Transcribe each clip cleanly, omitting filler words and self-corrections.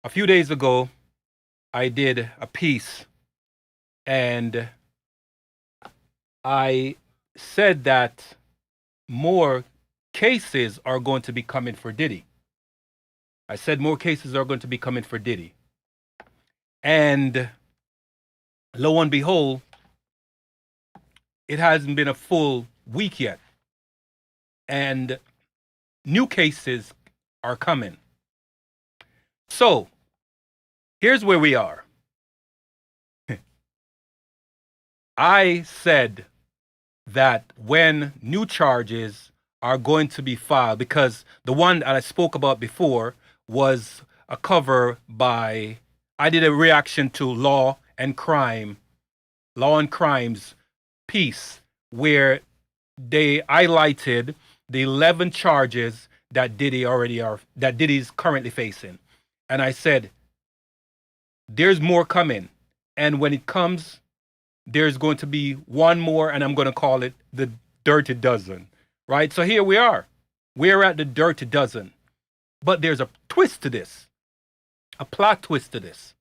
A few days ago, I did a piece and I said that more cases are going to be coming for Diddy. I said more cases are going to be coming for Diddy. And lo and behold, it hasn't been a full week yet. And new cases are coming. So here's where we are. I said that when new charges are going to be filed, because the one that I spoke about before was a cover by, I did a reaction to Law and Crime's piece where they highlighted the 11 charges that Diddy's currently facing. And I said, there's more coming. And when it comes, there's going to be one more, and I'm going to call it the dirty dozen, right? So here we are. We're at the dirty dozen. But there's a twist to this, a plot twist to this.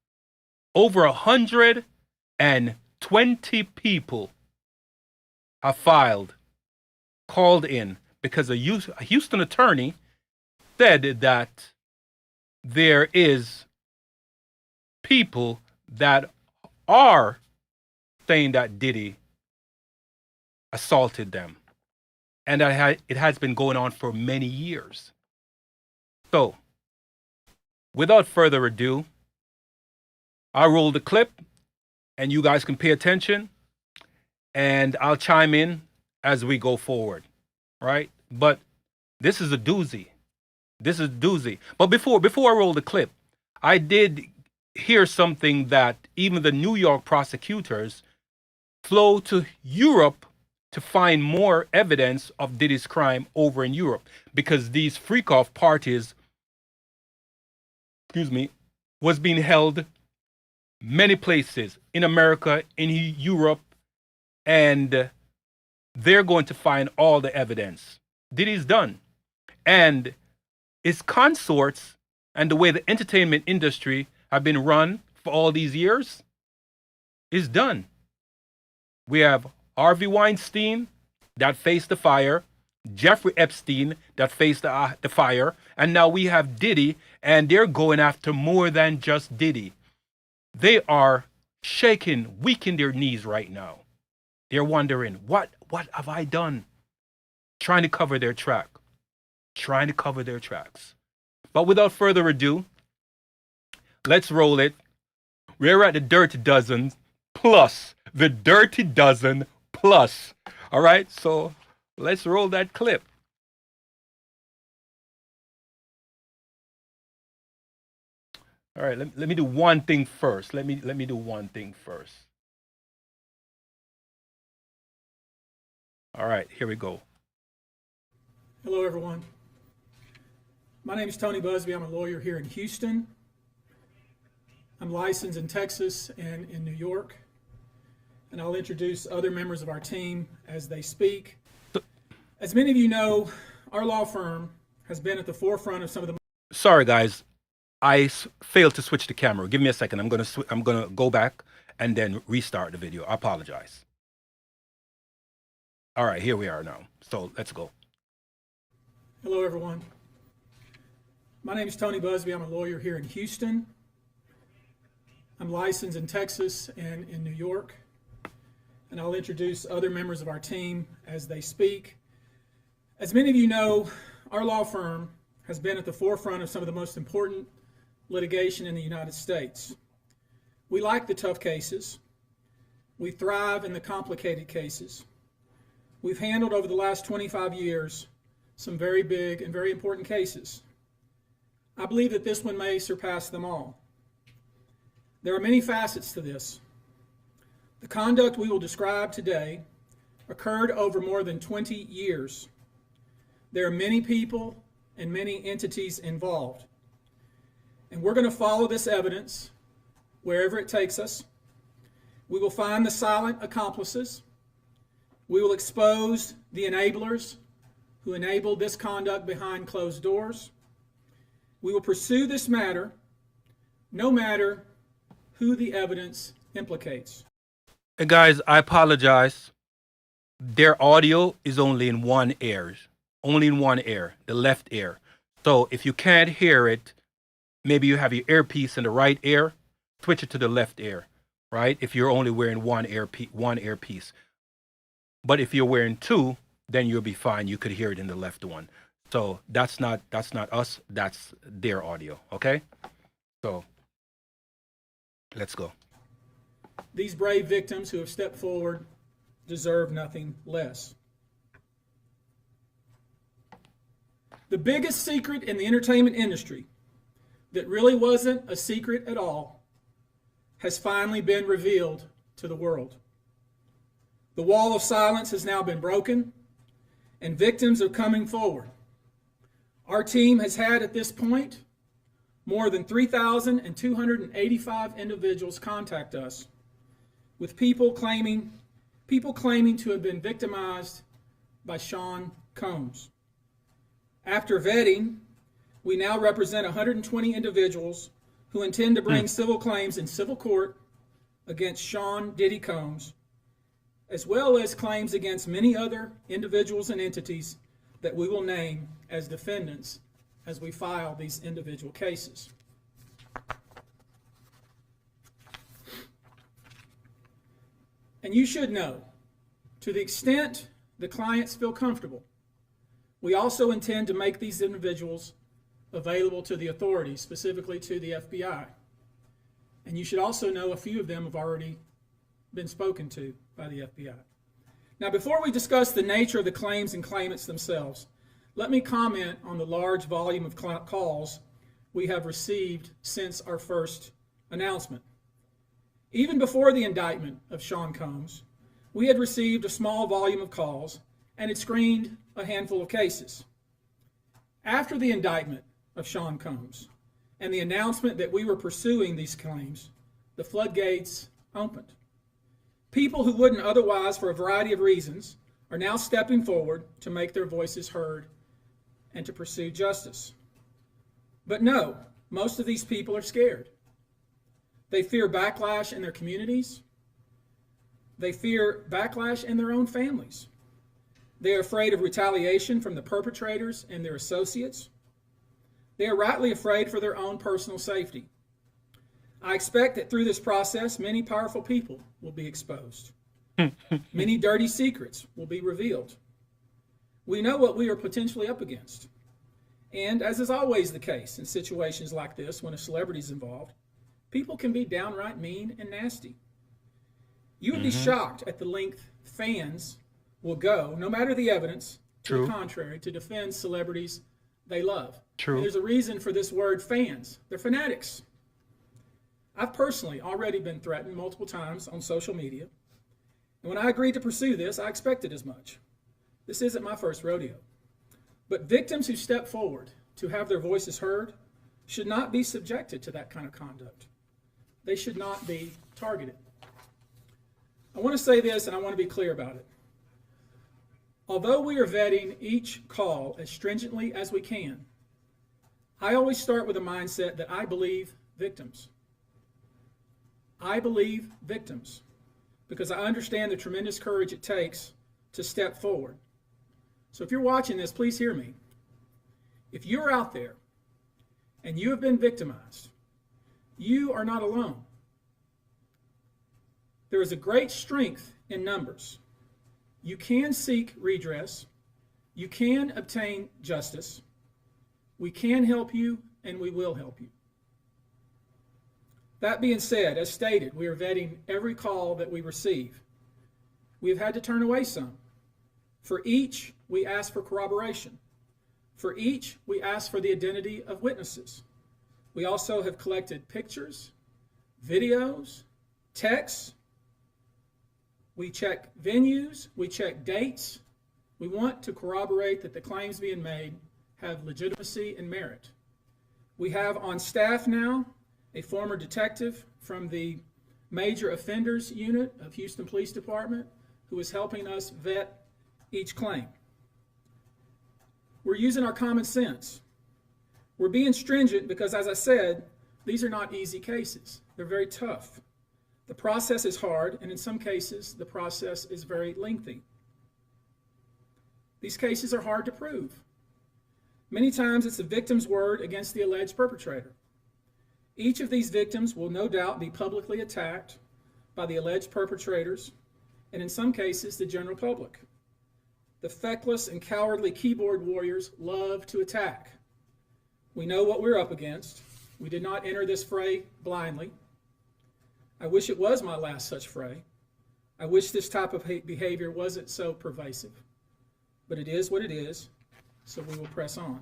Over 120 people have called in, because a Houston attorney said that there is people that are saying that Diddy assaulted them. And it has been going on for many years. So, without further ado, I'll roll the clip and you guys can pay attention and I'll chime in as we go forward, right? But this is a doozy. This is a doozy. But before I roll the clip, I did hear something that even the New York prosecutors flew to Europe to find more evidence of Diddy's crime over in Europe, because these freak-off parties, was being held many places in America, in Europe, and they're going to find all the evidence. Diddy's done. And his consorts and the way the entertainment industry have been run for all these years is done. We have Harvey Weinstein that faced the fire, Jeffrey Epstein that faced the fire, and now we have Diddy, and they're going after more than just Diddy. They are shaking, weak in their knees right now. They're wondering, what have I done? Trying to cover their tracks. But without further ado, let's roll it. We're at the dirty dozen plus. The dirty dozen plus. All right, so let's roll that clip. All right, let me do one thing first. Let me do one thing first. All right, here we go. Hello, everyone. My name is Tony Buzbee. I'm a lawyer here in Houston. I'm licensed in Texas and in New York. And I'll introduce other members of our team as they speak. As many of you know, our law firm has been at the forefront of some of the... Sorry, guys. I failed to switch the camera. Give me a second. I'm gonna go back and then restart the video. I apologize. All right, here we are now. So let's go. Hello, everyone. My name is Tony Buzbee. I'm a lawyer here in Houston. I'm licensed in Texas and in New York. And I'll introduce other members of our team as they speak. As many of you know, our law firm has been at the forefront of some of the most important litigation in the United States. We like the tough cases. We thrive in the complicated cases. We've handled over the last 25 years some very big and very important cases. I believe that this one may surpass them all. There are many facets to this. The conduct we will describe today occurred over more than 20 years. There are many people and many entities involved. And we're going to follow this evidence wherever it takes us. We will find the silent accomplices. We will expose the enablers who enabled this conduct behind closed doors. We will pursue this matter no matter who the evidence implicates. And guys, I apologize. Their audio is only in one ear, the left ear. So if you can't hear it, maybe you have your earpiece in the right ear, switch it to the left ear, right? If you're only wearing one earpiece. But if you're wearing two, then you'll be fine. You could hear it in the left one. So that's not us, that's their audio, okay? So let's go. These brave victims who have stepped forward deserve nothing less. The biggest secret in the entertainment industry that really wasn't a secret at all has finally been revealed to the world. The wall of silence has now been broken, and victims are coming forward. Our team has had at this point more than 3,285 individuals contact us with people claiming to have been victimized by Sean Combs. After vetting, we now represent 120 individuals who intend to bring civil claims in civil court against Sean Diddy Combs, as well as claims against many other individuals and entities that we will name as defendants as we file these individual cases. And you should know, to the extent the clients feel comfortable, we also intend to make these individuals available to the authorities, specifically to the FBI. And you should also know a few of them have already been spoken to by the FBI. Now, before we discuss the nature of the claims and claimants themselves, let me comment on the large volume of calls we have received since our first announcement. Even before the indictment of Sean Combs, we had received a small volume of calls and had screened a handful of cases. After the indictment of Sean Combs and the announcement that we were pursuing these claims, the floodgates opened. People who wouldn't otherwise, for a variety of reasons, are now stepping forward to make their voices heard and to pursue justice. But no, most of these people are scared. They fear backlash in their communities. They fear backlash in their own families. They are afraid of retaliation from the perpetrators and their associates. They are rightly afraid for their own personal safety. I expect that through this process, many powerful people will be exposed. Many dirty secrets will be revealed. We know what we are potentially up against. And as is always the case in situations like this, when a celebrity is involved, people can be downright mean and nasty. You would be shocked at the length fans will go, no matter the evidence, to the contrary, to defend celebrities they love. True. And there's a reason for this word fans. They're fanatics. I've personally already been threatened multiple times on social media. And when I agreed to pursue this, I expected as much. This isn't my first rodeo. But victims who step forward to have their voices heard should not be subjected to that kind of conduct. They should not be targeted. I want to say this, and I want to be clear about it. Although we are vetting each call as stringently as we can, I always start with a mindset that I believe victims. I believe victims because I understand the tremendous courage it takes to step forward. So if you're watching this, please hear me. If you're out there and you have been victimized, you are not alone. There is a great strength in numbers. You can seek redress. You can obtain justice. We can help you, and we will help you. That being said, as stated, we are vetting every call that we receive. We have had to turn away some. For each, we ask for corroboration. For each, we ask for the identity of witnesses. We also have collected pictures, videos, texts. We check venues, we check dates. We want to corroborate that the claims being made have legitimacy and merit. We have on staff now a former detective from the Major Offenders Unit of Houston Police Department who is helping us vet each claim. We're using our common sense. We're being stringent because, as I said, These are not easy cases. They're very tough. The process is hard, and in some cases, the process is very lengthy. These cases are hard to prove. Many times it's the victim's word against the alleged perpetrator. Each of these victims will no doubt be publicly attacked by the alleged perpetrators, and in some cases, the general public. The feckless and cowardly keyboard warriors love to attack. We know what we're up against. We did not enter this fray blindly. I wish it was my last such fray. I wish this type of behavior wasn't so pervasive. But it is what it is, so we will press on.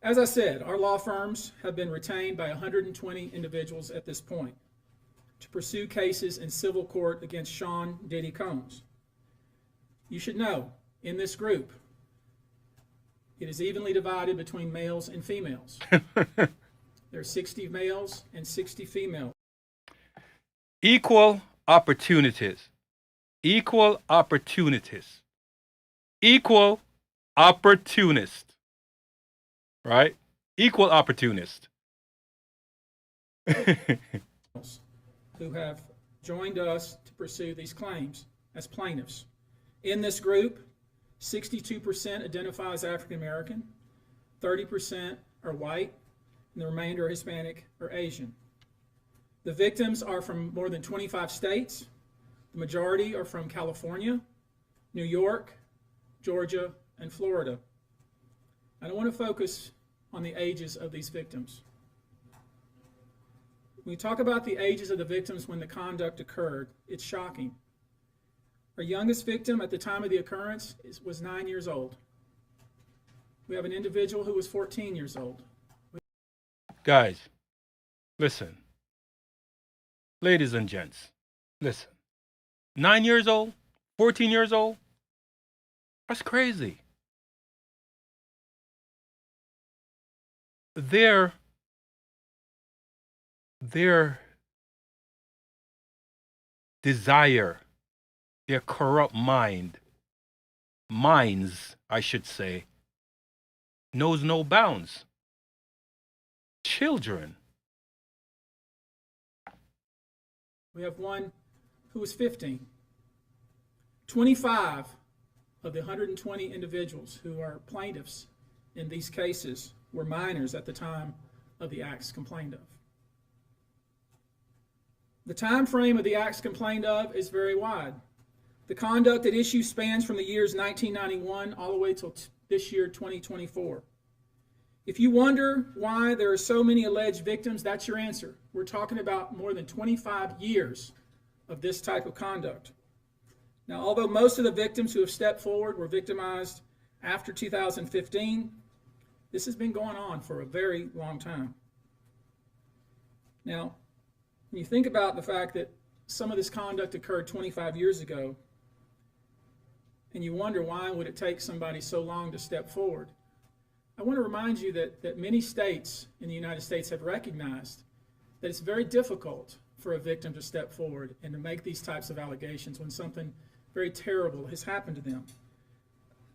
As I said, our law firms have been retained by 120 individuals at this point to pursue cases in civil court against Sean Diddy Combs. You should know, in this group, it is evenly divided between males and females. There are 60 males and 60 females. Equal opportunities. Equal opportunities. Equal opportunist. Right? Equal opportunist. Who have joined us to pursue these claims as plaintiffs. In this group, 62% identify as African American, 30% are white, and the remainder are Hispanic or Asian. The victims are from more than 25 states. The majority are from California, New York, Georgia, and Florida. I don't want to focus on the ages of these victims. When we talk about the ages of the victims when the conduct occurred, it's shocking. Our youngest victim at the time of the occurrence was 9 years old. We have an individual who was 14 years old. Guys, listen. Ladies and gents, listen. 9 years old, 14 years old, that's crazy. Their desire, their corrupt minds, I should say, knows no bounds. Children. We have one who was 15. 25 of the 120 individuals who are plaintiffs in these cases were minors at the time of the acts complained of. The time frame of the acts complained of is very wide. The conduct at issue spans from the years 1991 all the way till this year, 2024. If you wonder why there are so many alleged victims, that's your answer. We're talking about more than 25 years of this type of conduct. Now, although most of the victims who have stepped forward were victimized after 2015, this has been going on for a very long time. Now, when you think about the fact that some of this conduct occurred 25 years ago, and you wonder why would it take somebody so long to step forward, I want to remind you that many states in the United States have recognized that it's very difficult for a victim to step forward and to make these types of allegations when something very terrible has happened to them.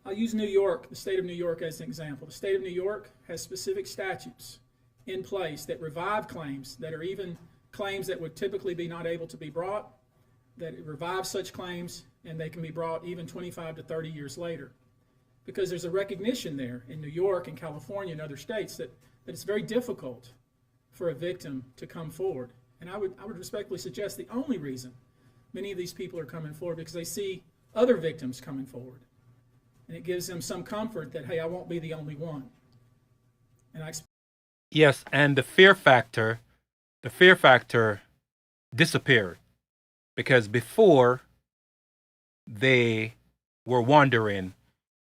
I'll use New York, the state of New York, as an example. The state of New York has specific statutes in place that revive claims that are even claims that would typically be not able to be brought, that it revives such claims and they can be brought even 25 to 30 years later. Because there's a recognition there in New York and California and other states that it's very difficult for a victim to come forward. And I would respectfully suggest the only reason many of these people are coming forward because they see other victims coming forward. And it gives them some comfort that, hey, I won't be the only one. And Yes, and the fear factor disappeared. Because before, they were wondering,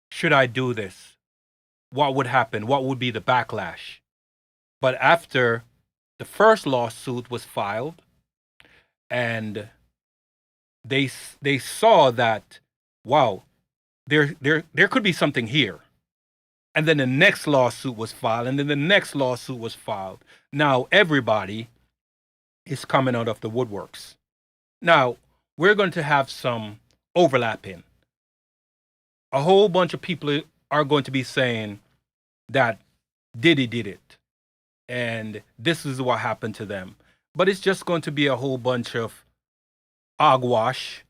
should I do this? What would happen? What would be the backlash? But after the first lawsuit was filed, and they saw that, wow, there could be something here. And then the next lawsuit was filed, and then the next lawsuit was filed. Now everybody is coming out of the woodworks. Now, we're going to have some overlapping. A whole bunch of people are going to be saying that Diddy did it. and this is what happened to them. But it's just going to be a whole bunch of hogwash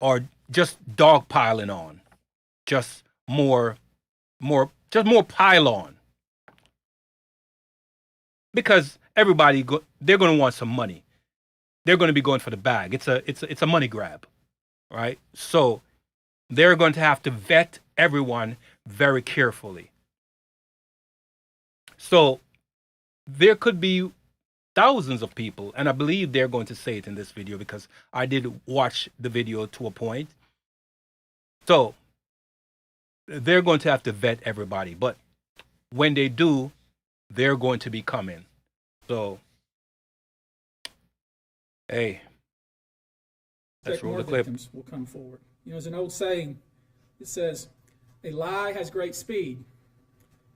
or just dog piling on, just more pile on, because they're going to want some money. They're going to be going for the bag. It's a money grab, right? So they're going to have to vet everyone very carefully. So there could be thousands of people, and I believe they're going to say it in this video because I did watch the video to a point. So they're going to have to vet everybody, but when they do, they're going to be coming. So, hey, let's roll more the clip. victims will come forward. You know, there's an old saying. It says, "A lie has great speed,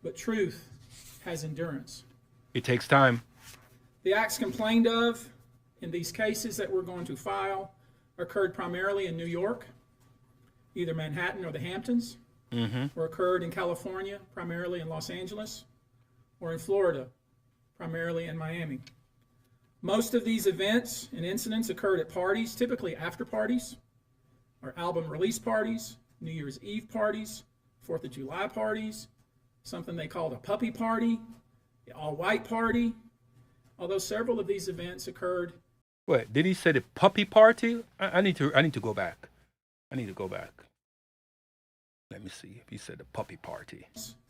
but truth has endurance." It takes time. The acts complained of in these cases that we're going to file occurred primarily in New York, either Manhattan or the Hamptons, or occurred in California, primarily in Los Angeles, or in Florida, primarily in Miami. Most of these events and incidents occurred at parties, typically after parties, or album release parties, New Year's Eve parties, 4th of July parties, something they called a puppy party, the all-white party, although several of these events occurred. Wait, did he say the puppy party? I need to go back. I need to go back. Let me see if he said the puppy party.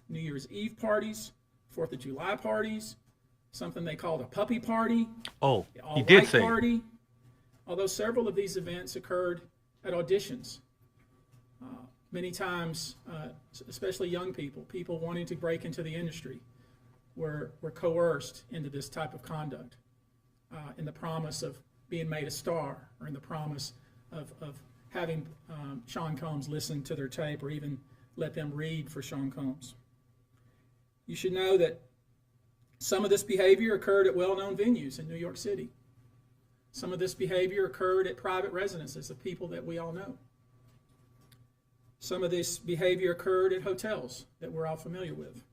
New Year's Eve parties, 4th of July parties, something they called a puppy party. Oh, the he did all-white say. party, although several of these events occurred at auditions. Many times, especially young people wanting to break into the industry, were coerced into this type of conduct in the promise of being made a star, or in the promise of having Sean Combs listen to their tape or even let them read for Sean Combs. You should know that some of this behavior occurred at well-known venues in New York City. Some of this behavior occurred at private residences of people that we all know. Some of this behavior occurred at hotels that we're all familiar with.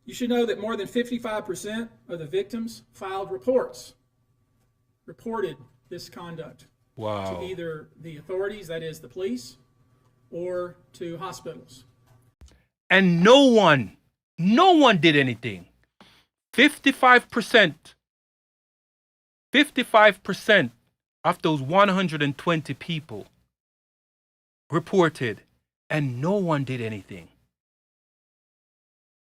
You should know that more than 55% of the victims filed reported this conduct Wow. to either the authorities, that is the police, or to hospitals. And no one did anything. 55% of those 120 people reported, and no one did anything.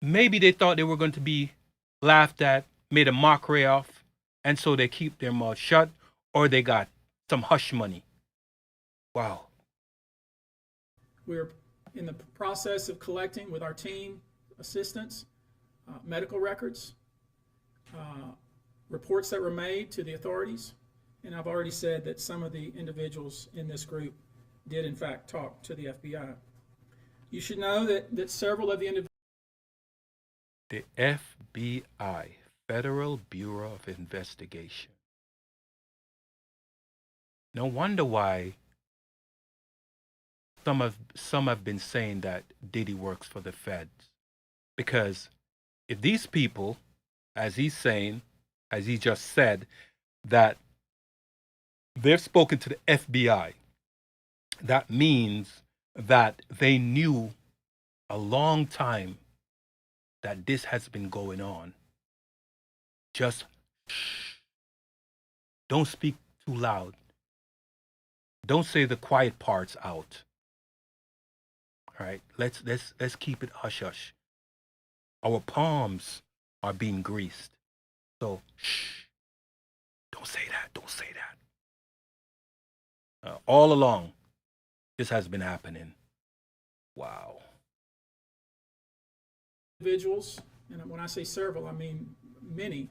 Maybe they thought they were going to be laughed at, made a mockery of, and so they keep their mouth shut, or they got some hush money. Wow. We're in the process of collecting with our team assistants, medical records, reports that were made to the authorities, and I've already said that some of the individuals in this group did in fact talk to the FBI. You should know that several of the individuals. The FBI, Federal Bureau of Investigation. No wonder why some have been saying that Diddy works for the feds. Because if these people, as he just said, that they've spoken to the FBI, that means that they knew a long time that this has been going on. Just shh. Don't speak too loud. Don't say the quiet parts out. All right, let's keep it hush hush. Our palms are being greased, so shh. Don't say that. Don't say that. All along, this has been happening. Wow. Individuals, and when I say several, I mean many,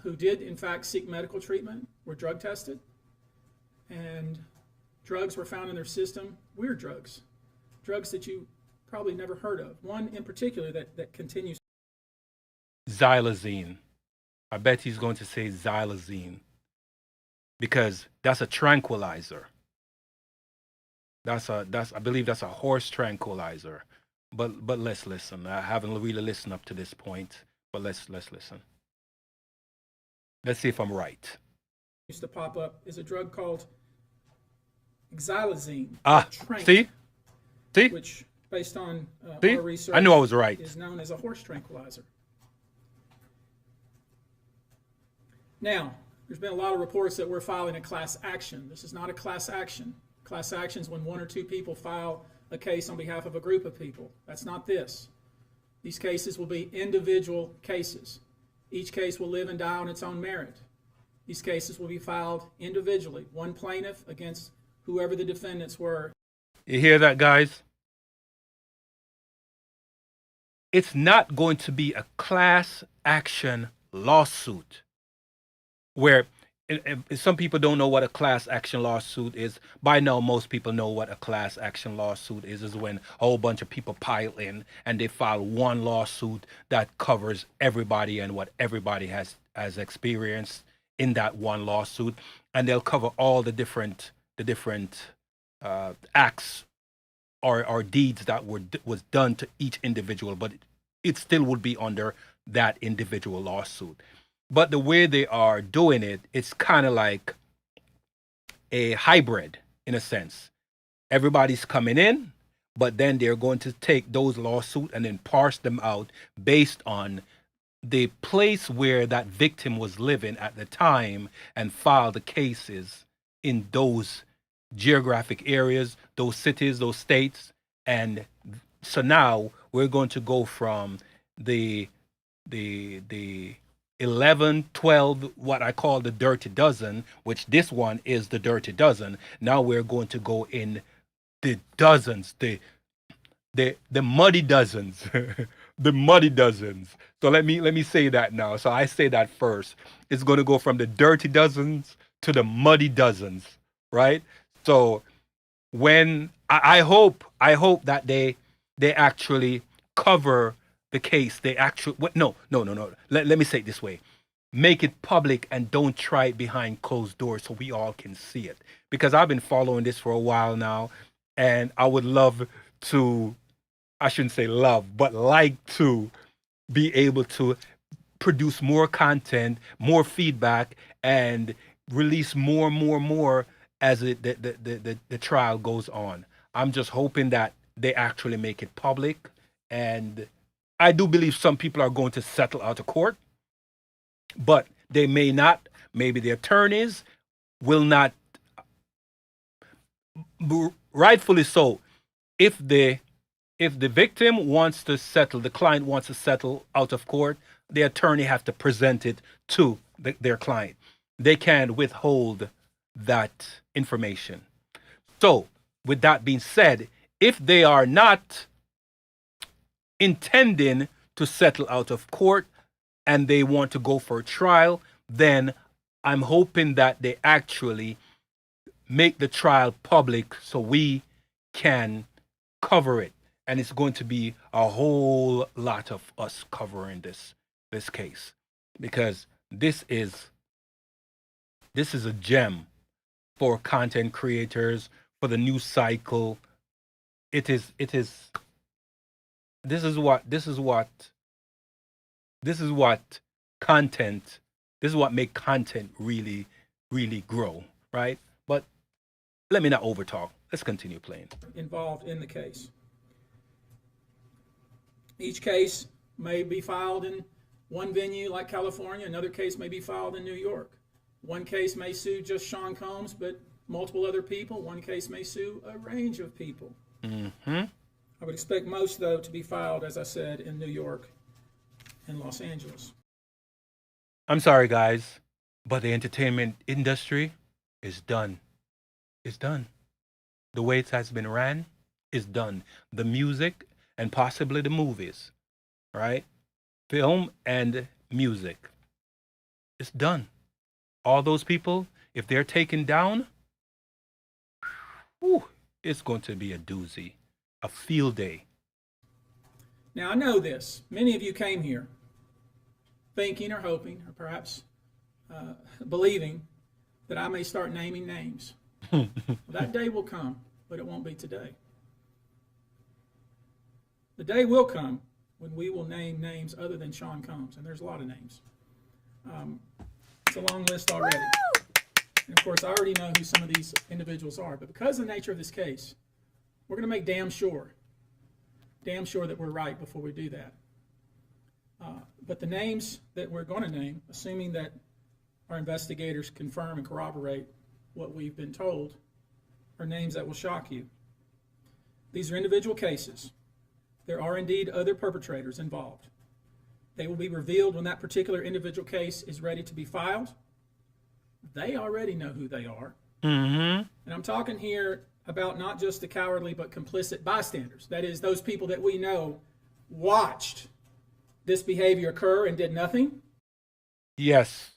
who did in fact seek medical treatment, were drug tested, and drugs were found in their system, weird drugs that you probably never heard of. One in particular that continues. Xylazine. I bet he's going to say xylazine, because that's a tranquilizer. I believe that's a horse tranquilizer. but let's listen. I haven't really listened up to this point, but let's listen. Let's see if I'm right. Used to pop up is a drug called xylazine, or Ah, trank, see, see, which, based on see. our I knew research, I was right. is known as a horse tranquilizer. Now, there's been a lot of reports that we're filing a class action. This is not a class action. Class action is when one or two people file a case on behalf of a group of people. That's not this. These cases will be individual cases. Each case will live and die on its own merit. These cases will be filed individually, one plaintiff against whoever the defendants were. You hear that, guys? It's not going to be a class action lawsuit where some people don't know what a class action lawsuit is. By now, most people know what a class action lawsuit is when a whole bunch of people pile in and they file one lawsuit that covers everybody and what everybody has experienced in that one lawsuit, and they'll cover all the different acts or deeds that was done to each individual, but it still would be under that individual lawsuit. But the way they are doing it, it's kind of like a hybrid in a sense. Everybody's coming in, but then they're going to take those lawsuits and then parse them out based on the place where that victim was living at the time and file the cases in those geographic areas, those cities, those states. And so now we're going to go from the 11, 12, what I call the dirty dozen, which this one is the dirty dozen. Now we're going to go in the dozens, the muddy dozens, the muddy dozens. So let me say that now. So I say that first. It's going to go from the dirty dozens to the muddy dozens, right? So when I hope that they actually cover the case. They actually no. Let me say it this way: make it public and don't try it behind closed doors so we all can see it. Because I've been following this for a while now, and I would love to. I shouldn't say love, but like to be able to produce more content, more feedback, and release more as the trial goes on. I'm just hoping that they actually make it public. And I do believe some people are going to settle out of court, but they may not. Maybe the attorneys will not, rightfully so. If the victim wants to settle, the client wants to settle out of court, the attorney has to present it to their client. They can't withhold that information. So, with that being said, if they are not intending to settle out of court and they want to go for a trial, then I'm hoping that they actually make the trial public so we can cover it. And it's going to be a whole lot of us covering this case, because this is a gem for content creators, for the news cycle. It is this is what content this is what make content really grow, right? But let me not overtalk. Let's continue playing. Involved in the case. Each case may be filed in one venue like California, another case may be filed in New York. One case may sue just Sean Combs, but multiple other people. One case may sue a range of people. Mm-hmm. I would expect most, though, to be filed, as I said, in New York and Los Angeles. I'm sorry, guys, but the entertainment industry is done. It's done. The way it has been ran is done. The music and possibly the movies, right? Film and music. It's done. All those people, if they're taken down, whew, it's going to be a doozy, a field day. Now, I know this. Many of you came here thinking or hoping or perhaps believing that I may start naming names. Well, that day will come, but it won't be today. The day will come when we will name names other than Sean Combs, and there's a lot of names. It's a long list already. And of course, I already know who some of these individuals are, but because of the nature of this case, we're going to make damn sure that we're right before we do that. But the names that we're going to name, assuming that our investigators confirm and corroborate what we've been told, are names that will shock you. These are individual cases. There are indeed other perpetrators involved. They will be revealed when that particular individual case is ready to be filed. They already know who they are. Mm-hmm. And I'm talking here about not just the cowardly but complicit bystanders. That is, those people that we know watched this behavior occur and did nothing. Yes.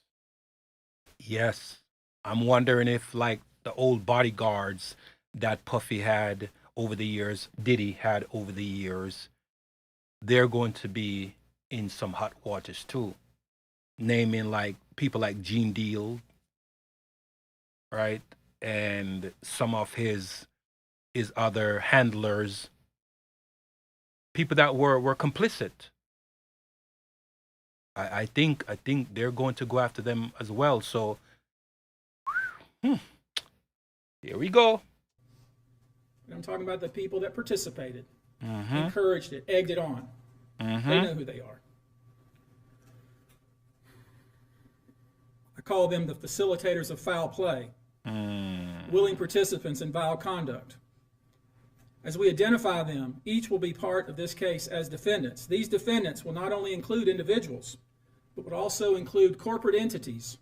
I'm wondering if, like the old bodyguards that Puffy had over the years, Diddy had over the years, they're going to be in some hot waters too. Naming like people like Gene Deal, right? And some of his other handlers, people that were complicit. I think they're going to go after them as well. So here we go. I'm talking about the people that participated, Mm-hmm. encouraged it, egged it on. Mm-hmm. They know who they are. I call them the facilitators of foul play, willing participants in vile conduct. As we identify them, each will be part of this case as defendants. These defendants will not only include individuals, but would also include corporate entities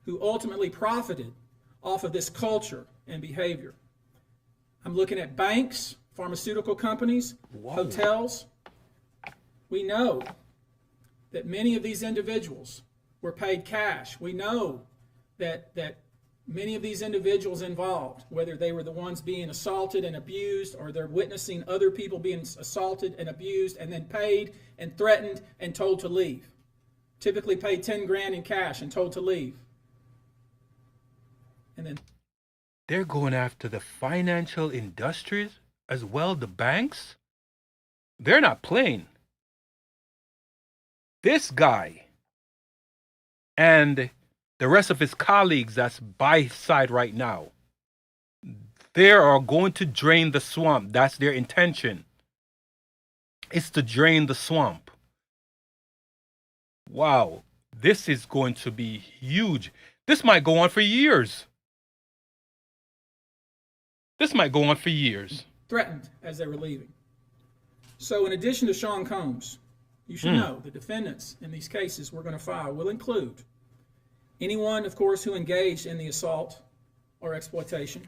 who ultimately profited off of this culture and behavior. I'm looking at banks, pharmaceutical companies, hotels. We know that many of these individuals were paid cash. We know that many of these individuals involved, whether they were the ones being assaulted and abused, or they're witnessing other people being assaulted and abused and then paid and threatened and told to leave. Typically paid 10 grand in cash and told to leave. And then They're going after the financial industries as well, the banks. They're not playing. This guy and the rest of his colleagues that's by his side right now, they are going to drain the swamp. That's their intention. It's to drain the swamp. Wow, this is going to be huge. This might go on for years. threatened as they were leaving. So in addition to Sean Combs, you should know the defendants in these cases we're going to file will include anyone, of course, who engaged in the assault or exploitation,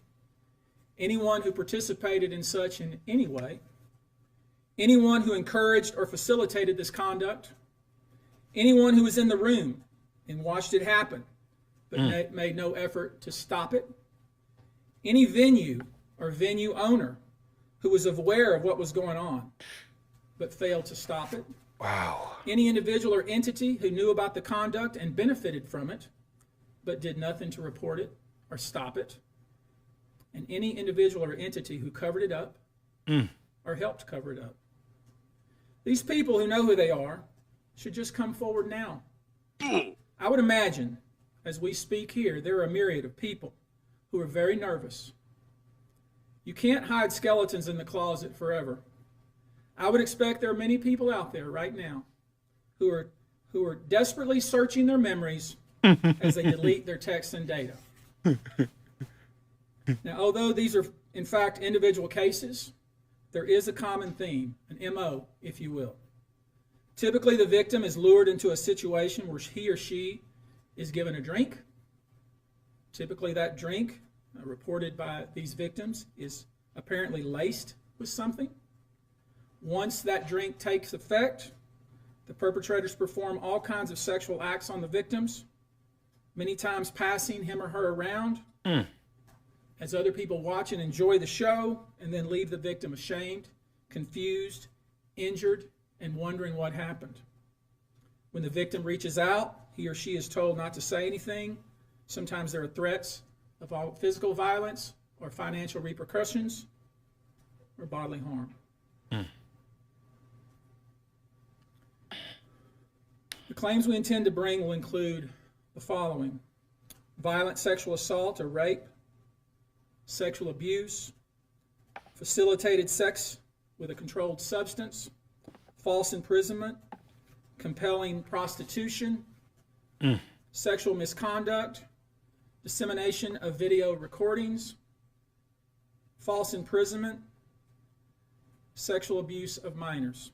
anyone who participated in such in any way, anyone who encouraged or facilitated this conduct, anyone who was in the room and watched it happen but made no effort to stop it, any venue or venue owner who was aware of what was going on but failed to stop it, Wow. any individual or entity who knew about the conduct and benefited from it but did nothing to report it or stop it, and any individual or entity who covered it up or helped cover it up. These people who know who they are should just come forward now. I would imagine, as we speak here, there are a myriad of people who are very nervous. You can't hide skeletons in the closet forever. I would expect there are many people out there right now who are desperately searching their memories as they delete their texts and data. Now, although these are, in fact, individual cases, there is a common theme, an MO, if you will. Typically, the victim is lured into a situation where he or she is given a drink. Typically, that drink, reported by these victims, is apparently laced with something. Once that drink takes effect, the perpetrators perform all kinds of sexual acts on the victims, many times passing him or her around as other people watch and enjoy the show, and then leave the victim ashamed, confused, injured, and wondering what happened. When the victim reaches out, he or she is told not to say anything. Sometimes there are threats of physical violence or financial repercussions or bodily harm. The claims we intend to bring will include the following: violent sexual assault or rape, sexual abuse, facilitated sex with a controlled substance, false imprisonment, compelling prostitution, sexual misconduct, dissemination of video recordings, false imprisonment, sexual abuse of minors.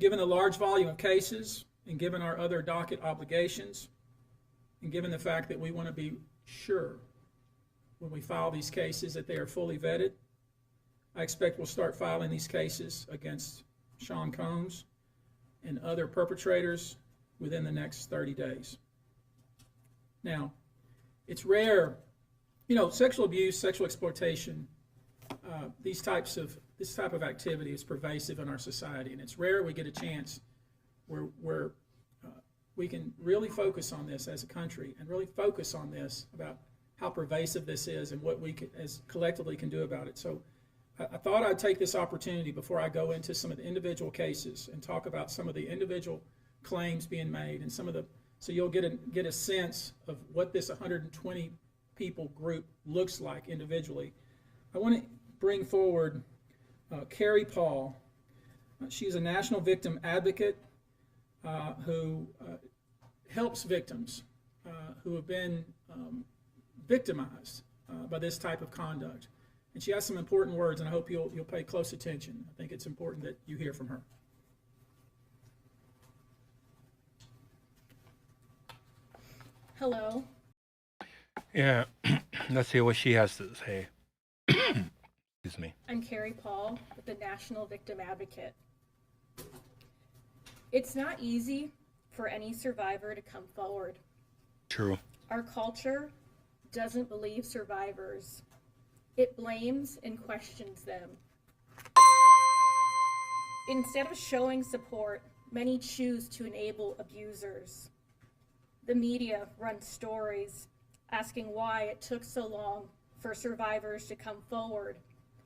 Given the large volume of cases, and given our other docket obligations, and given the fact that we want to be sure when we file these cases that they are fully vetted, I expect we'll start filing these cases against Sean Combs and other perpetrators within the next 30 days. Now, it's rare, sexual abuse, sexual exploitation, this type of activity is pervasive in our society, and it's rare we get a chance where we can really focus on this as a country and really focus on this about how pervasive this is and what we as collectively can do about it. So I thought I'd take this opportunity before I go into some of the individual cases and talk about some of the individual claims being made and so you'll get a sense of what this 120 people group looks like individually. I want to bring forward Carrie Paul. She's a national victim advocate who helps victims who have been victimized by this type of conduct. And she has some important words, and I hope you'll pay close attention. I think it's important that you hear from her. Hello. Yeah, let's hear what she has to say. Excuse me. I'm Carrie Paul with the National Victim Advocate. It's not easy for any survivor to come forward. True. Our culture doesn't believe survivors. It blames and questions them. Instead of showing support, many choose to enable abusers. The media runs stories asking why it took so long for survivors to come forward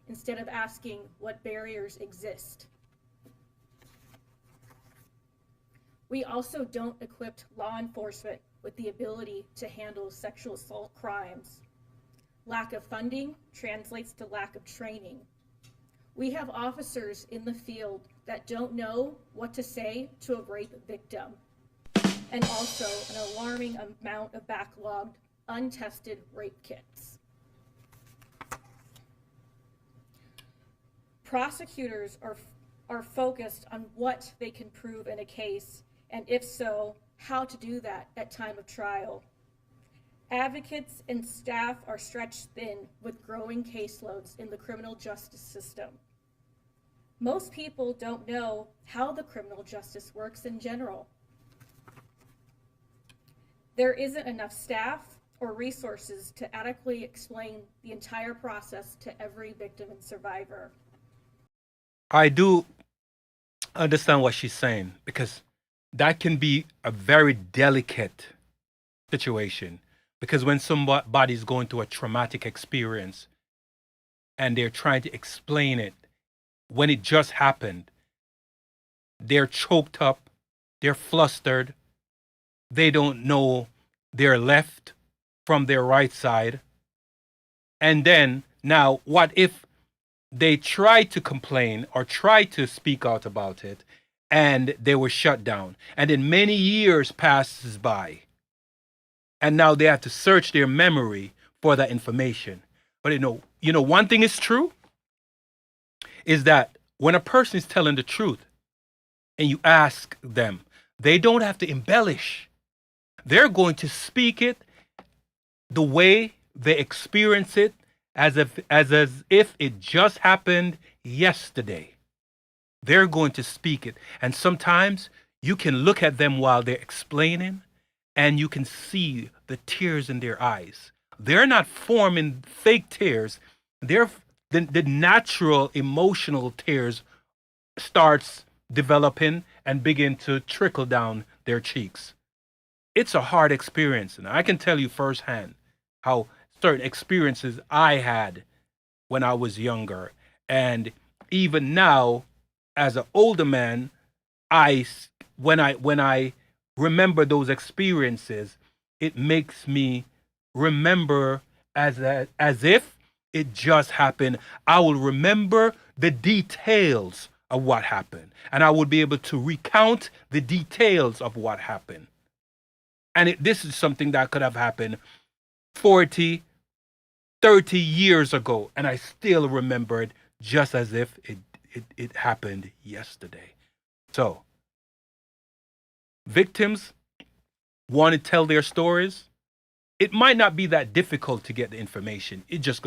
instead of asking what barriers exist. We also don't equip law enforcement with the ability to handle sexual assault crimes. Lack of funding translates to lack of training. We have officers in the field that don't know what to say to a rape victim, and also an alarming amount of backlogged, untested rape kits. Prosecutors are focused on what they can prove in a case, and if so, how to do that at time of trial. Advocates and staff are stretched thin with growing caseloads in the criminal justice system. Most people don't know how the criminal justice works in general. There isn't enough staff or resources to adequately explain the entire process to every victim and survivor. I do understand what she's saying, because that can be a very delicate situation. Because when somebody's going through a traumatic experience and they're trying to explain it, when it just happened, they're choked up, they're flustered, they don't know their left from their right side. And then now, what if they try to complain or try to speak out about it and they were shut down? And then many years passes by, and now they have to search their memory for that information. But one thing is true, is that when a person is telling the truth and you ask them, they don't have to embellish. They're going to speak it the way they experience it, as if it just happened yesterday. They're going to speak it. And sometimes you can look at them while they're explaining, and you can see the tears in their eyes. They're not forming fake tears. They're the natural emotional tears starts developing and begin to trickle down their cheeks. It's a hard experience, and I can tell you firsthand how certain experiences I had when I was younger, and even now as an older man, I when I remember those experiences, it makes me remember as if it just happened. I will remember the details of what happened, and I would be able to recount the details of what happened. And this is something that could have happened 40, 30 years ago, and I still remember it just as if it happened yesterday. So, victims want to tell their stories. It might not be that difficult to get the information. It's just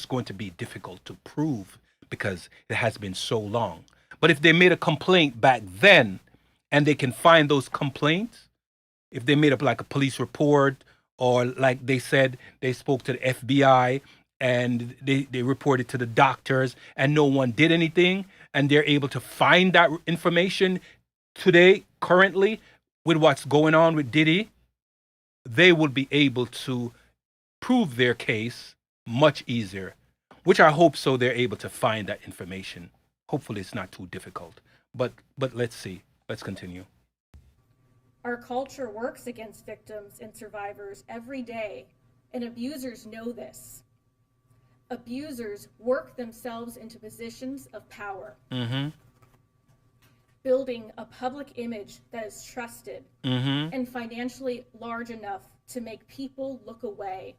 going to be difficult to prove because it has been so long. But if they made a complaint back then and they can find those complaints, if they made up like a police report, or like they said they spoke to the FBI and they reported to the doctors and no one did anything, and they're able to find that information today, currently, with what's going on with Diddy, they will be able to prove their case much easier, which I hope so they're able to find that information. Hopefully it's not too difficult. But let's see. Let's continue. Our culture works against victims and survivors every day, and abusers know this. Abusers work themselves into positions of power, building a public image that is trusted and financially large enough to make people look away.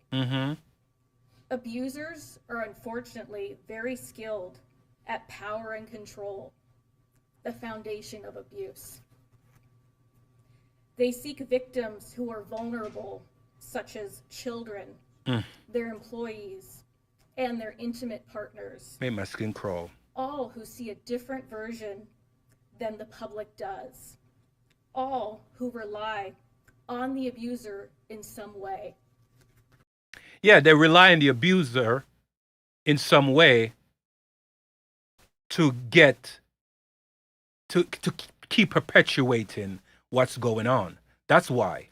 Abusers are unfortunately very skilled at power and control, the foundation of abuse. They seek victims who are vulnerable, such as children, their employees, and their intimate partners. Made my skin crawl. All who see a different version than the public does. All who rely on the abuser in some way. Yeah, they rely on the abuser in some way to keep perpetuating what's going on. That's why,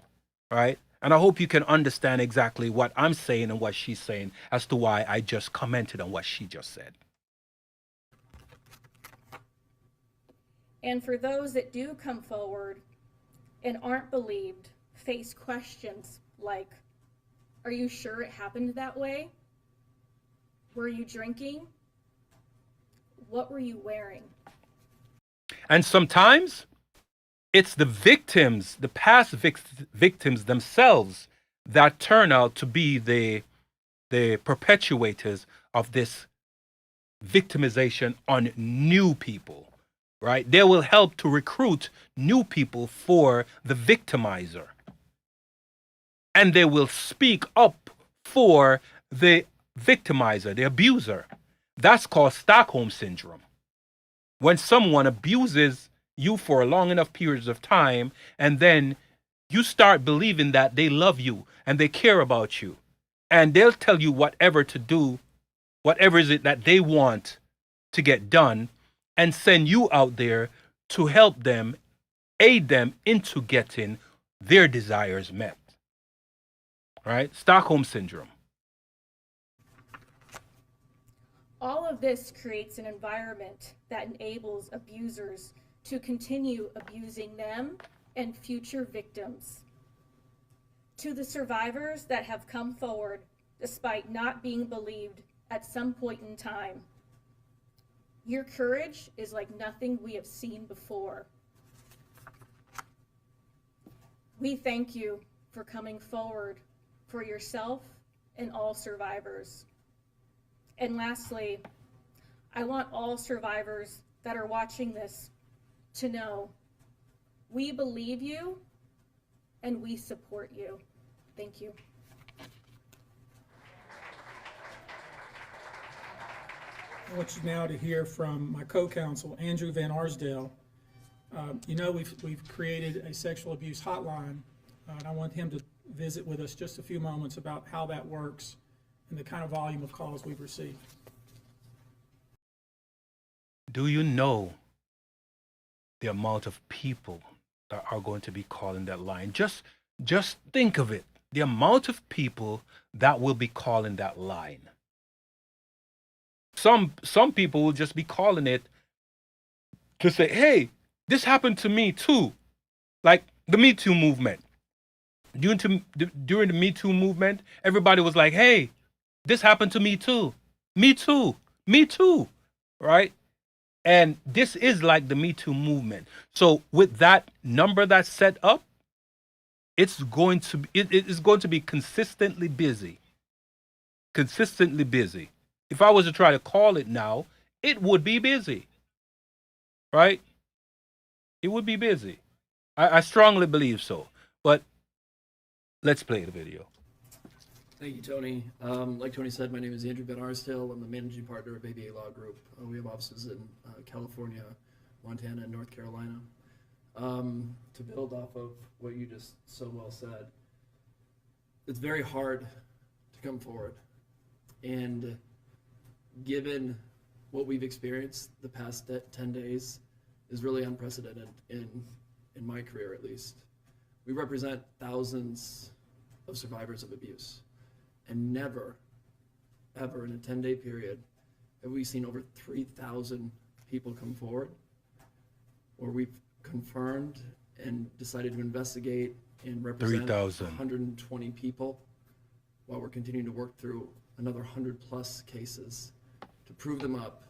right? And I hope you can understand exactly what I'm saying and what she's saying as to why I just commented on what she just said. And for those that do come forward and aren't believed, face questions like, are you sure it happened that way? Were you drinking? What were you wearing? And sometimes it's the victims, the past victims themselves, that turn out to be the perpetuators of this victimization on new people, right? They will help to recruit new people for the victimizer. And they will speak up for the victimizer, the abuser. That's called Stockholm Syndrome. When someone abuses you for long enough periods of time, and then you start believing that they love you and they care about you, and they'll tell you whatever to do, whatever is it that they want to get done, and send you out there to help them, aid them into getting their desires met. Right? Stockholm Syndrome. All of this creates an environment that enables abusers to continue abusing them and future victims. To the survivors that have come forward despite not being believed at some point in time, your courage is like nothing we have seen before. We thank you for coming forward for yourself and all survivors. And lastly, I want all survivors that are watching this to know we believe you and we support you. Thank you. I want you now to hear from my co-counsel, Andrew Van Arsdale. We've created a sexual abuse hotline, and I want him to visit with us just a few moments about how that works and the kind of volume of calls we've received. Do you know the amount of people that are going to be calling that line? Just think of it. The amount of people that will be calling that line. Some people will just be calling it to say, hey, this happened to me too. Like the Me Too movement. During the Me Too movement, everybody was like, "Hey, this happened to me too. Me too. Me too." Right? And this is like the Me Too movement. So with that number that's set up, it is going to be consistently busy. Consistently busy. If I was to try to call it now, it would be busy. Right? It would be busy. I strongly believe so. But let's play the video. Thank you, Tony. Like Tony said, my name is Andrew Ben Arsdale. I'm the managing partner of ABA Law Group. We have offices in California, Montana, and North Carolina. To build off of what you just so well said, it's very hard to come forward. And given what we've experienced the past 10 days is really unprecedented in my career, at least. We represent thousands of survivors of abuse. And never, ever in a 10-day period have we seen over 3,000 people come forward, or we've confirmed and decided to investigate and represent 3,000. 120 people, while we're continuing to work through another 100 plus cases to prove them up,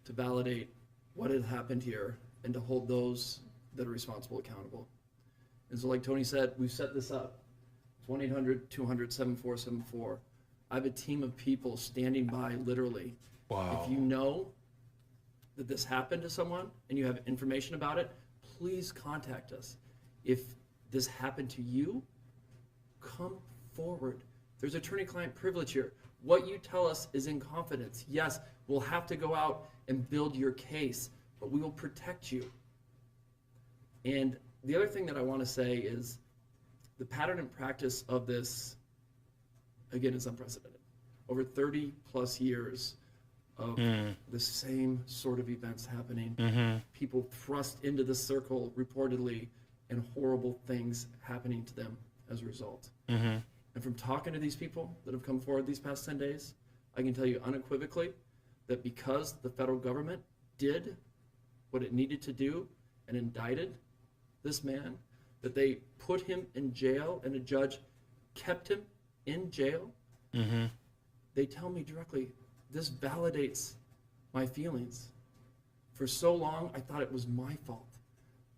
to validate what had happened here, and to hold those that are responsible accountable. And so like Tony said, we've set this up. 1-800-200-7474. I have a team of people standing by literally. Wow. If you know that this happened to someone and you have information about it, please contact us. If this happened to you, come forward. There's attorney-client privilege here. What you tell us is in confidence. Yes, we'll have to go out and build your case, but we will protect you. And the other thing that I want to say is the pattern and practice of this, again, is unprecedented. Over 30 plus years of the same sort of events happening, people thrust into the circle reportedly, and horrible things happening to them as a result. And from talking to these people that have come forward these past 10 days, I can tell you unequivocally that because the federal government did what it needed to do and indicted this man, that they put him in jail and a judge kept him in jail, they tell me directly, this validates my feelings. For so long, I thought it was my fault.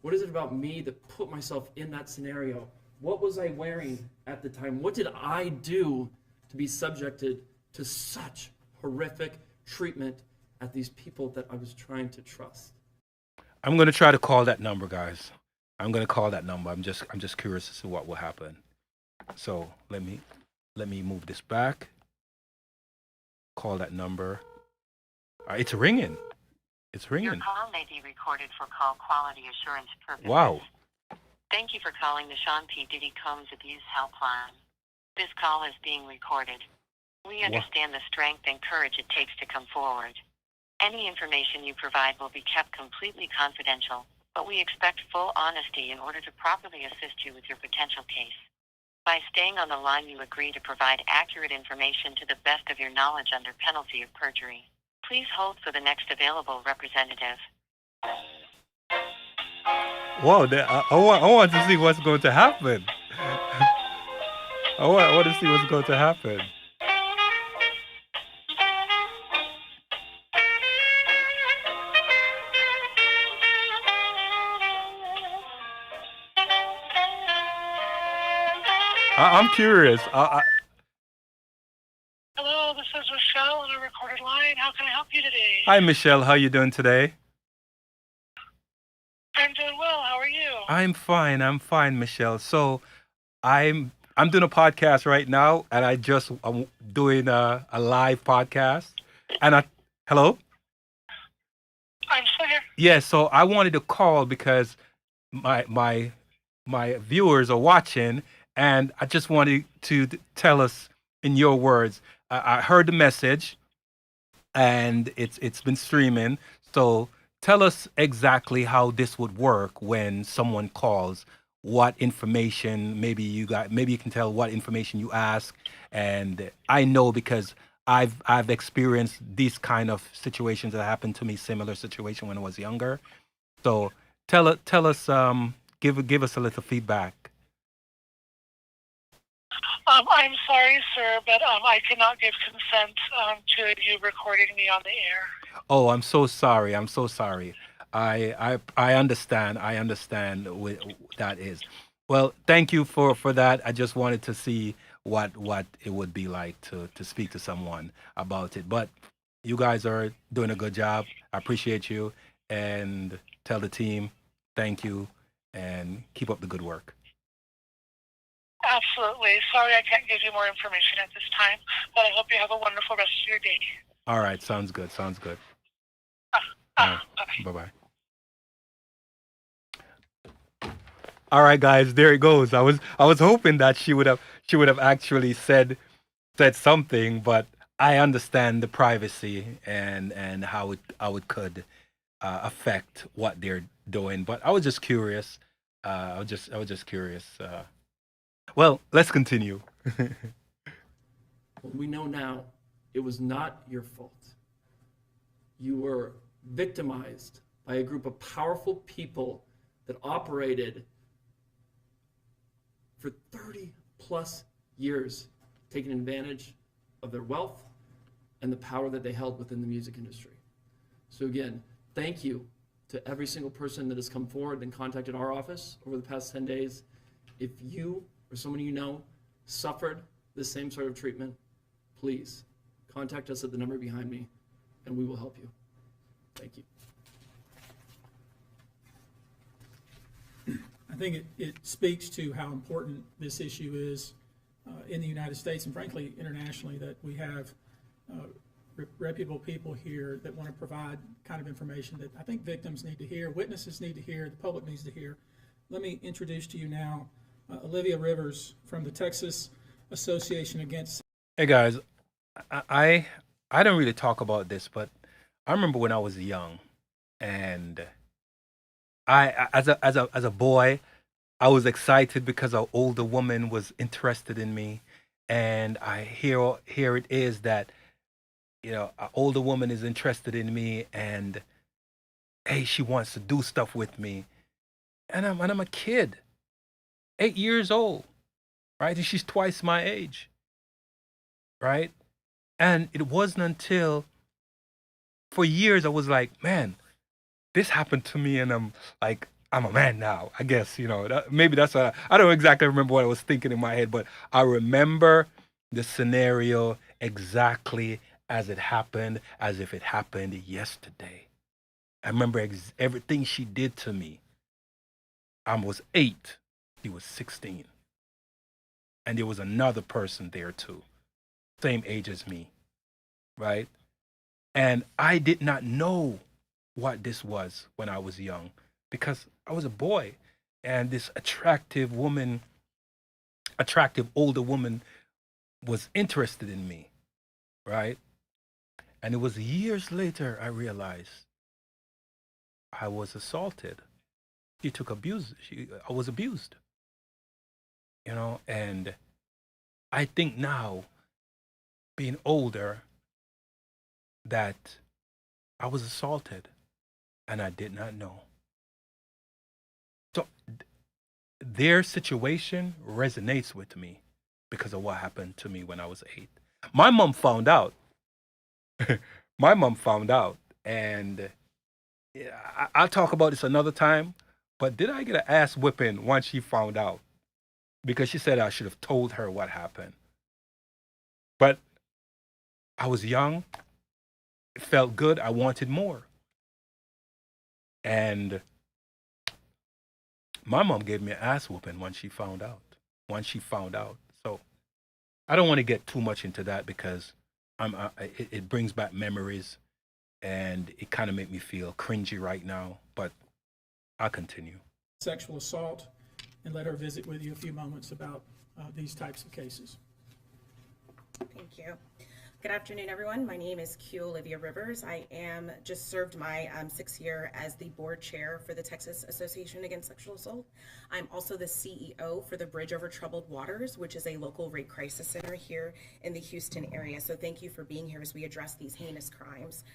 What is it about me that put myself in that scenario? What was I wearing at the time? What did I do to be subjected to such horrific treatment at these people that I was trying to trust? I'm going to try to call that number, guys. I'm going to call that number. I'm just curious as to what will happen. So let me move this back. Call that number. It's ringing. It's Your ringing. call may be recorded for call quality assurance purposes. Wow. Thank you for calling the Sean P. Diddy Combs Abuse Helpline. This call is being recorded. We understand the strength and courage it takes to come forward. Any information you provide will be kept completely confidential, but we expect full honesty in order to properly assist you with your potential case. By staying on the line, you agree to provide accurate information to the best of your knowledge under penalty of perjury. Please hold for the next available representative. Wow. I want to see what's going to happen. I want to see what's going to happen. I'm curious. Hello, this is Michelle on a recorded line. How can I help you today? Hi, Michelle. How you doing today? I'm doing well. How are you? I'm fine, Michelle. So I'm doing a podcast right now, and I'm doing a live podcast. And hello? I'm still here. Yeah, so I wanted to call because my viewers are watching, and I just wanted to tell us in your words. I heard the message, and it's been streaming. So tell us exactly how this would work when someone calls. What information? Maybe you can tell what information you ask. And I know because I've experienced these kind of situations that happened to me, similar situation when I was younger. So tell us give us a little feedback. I'm sorry, sir, but I cannot give consent to you recording me on the air. Oh, I'm so sorry. I'm so sorry. I understand. I understand that is. Well, thank you for that. I just wanted to see what it would be like to speak to someone about it. But you guys are doing a good job. I appreciate you, and tell the team thank you and keep up the good work. Absolutely. Sorry I can't give you more information at this time, but I hope you have a wonderful rest of your day. All right, sounds good. Sounds good. All right, Bye-bye. bye bye. All right, guys, there it goes. I was hoping that she would have actually said something, but I understand the privacy and how it could affect what they're doing. But I was just curious. I was just curious. Well, let's continue. What we know now, it was not your fault. You were victimized by a group of powerful people that operated for 30 plus years, taking advantage of their wealth and the power that they held within the music industry. So again, thank you to every single person that has come forward and contacted our office over the past 10 days. If you or someone you know suffered the same sort of treatment, please contact us at the number behind me and we will help you. Thank you. I think it speaks to how important this issue is in the United States and frankly internationally, that we have reputable people here that want to provide kind of information that I think victims need to hear, witnesses need to hear, the public needs to hear. Let me introduce to you now Olivia Rivers from the Texas Association Against. Hey guys, I don't really talk about this, but I remember when I was young, and as a boy, I was excited because an older woman was interested in me, and I here it is that an older woman is interested in me, and hey, she wants to do stuff with me, and I'm a kid, 8 years old, right? And she's twice my age, right? And it wasn't until for years I was like, man, this happened to me, and I'm like, I'm a man now. I guess maybe that's what I don't exactly remember what I was thinking in my head, but I remember the scenario exactly as it happened, as if it happened yesterday. I remember everything she did to me. I was 8, he was 16, and there was another person there too, same age as me, right? And I did not know what this was when I was young because I was a boy, and this attractive older woman was interested in me, right? And it was years later I realized I was assaulted. She took abuse. I was abused, and I think now, being older, that I was assaulted and I did not know. So their situation resonates with me because of what happened to me when I was 8. My mom found out. My mom found out, and yeah, I'll talk about this another time. But did I get an ass whipping once she found out? Because she said I should have told her what happened. But I was young. It felt good. I wanted more. And my mom gave me an ass whooping when she found out. So I don't want to get too much into that because it brings back memories, and it kind of made me feel cringy right now. But I'll continue. Sexual assault, and let her visit with you a few moments about these types of cases. Thank you. Good afternoon, everyone. My name is Q Olivia Rivers. I am just served my 6th year as the board chair for the Texas Association Against Sexual Assault. I'm also the CEO for the Bridge Over Troubled Waters, which is a local rape crisis center here in the Houston area. So thank you for being here as we address these heinous crimes.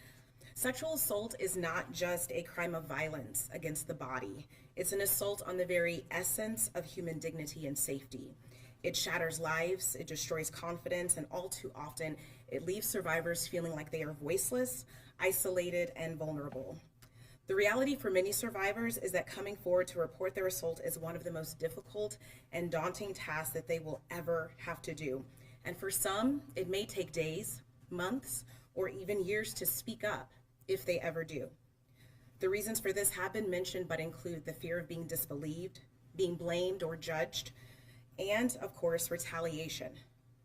Sexual assault is not just a crime of violence against the body. It's an assault on the very essence of human dignity and safety. It shatters lives, it destroys confidence, and all too often, it leaves survivors feeling like they are voiceless, isolated, and vulnerable. The reality for many survivors is that coming forward to report their assault is one of the most difficult and daunting tasks that they will ever have to do. And for some, it may take days, months, or even years to speak up, if they ever do. The reasons for this have been mentioned, but include the fear of being disbelieved, being blamed or judged, and of course, retaliation.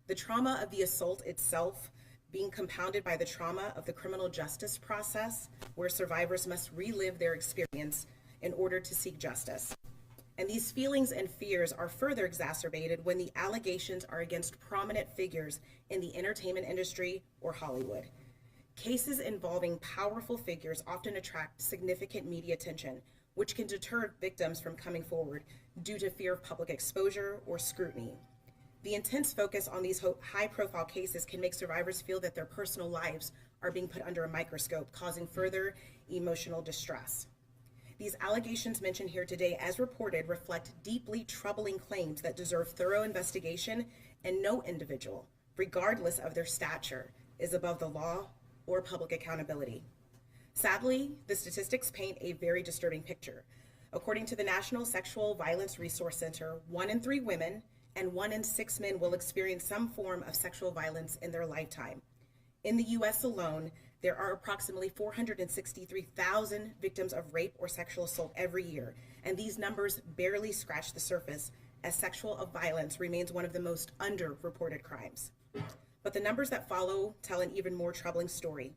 The trauma of the assault itself being compounded by the trauma of the criminal justice process, where survivors must relive their experience in order to seek justice. And these feelings and fears are further exacerbated when the allegations are against prominent figures in the entertainment industry or Hollywood. Cases involving powerful figures often attract significant media attention, which can deter victims from coming forward due to fear of public exposure or scrutiny. The intense focus on these high-profile cases can make survivors feel that their personal lives are being put under a microscope, causing further emotional distress. These allegations mentioned here today, as reported, reflect deeply troubling claims that deserve thorough investigation, and no individual, regardless of their stature, is above the law or public accountability. Sadly, the statistics paint a very disturbing picture. According to the National Sexual Violence Resource Center, 1 in 3 women and 1 in 6 men will experience some form of sexual violence in their lifetime. In the US alone, there are approximately 463,000 victims of rape or sexual assault every year, and these numbers barely scratch the surface, as sexual violence remains one of the most underreported crimes. But the numbers that follow tell an even more troubling story.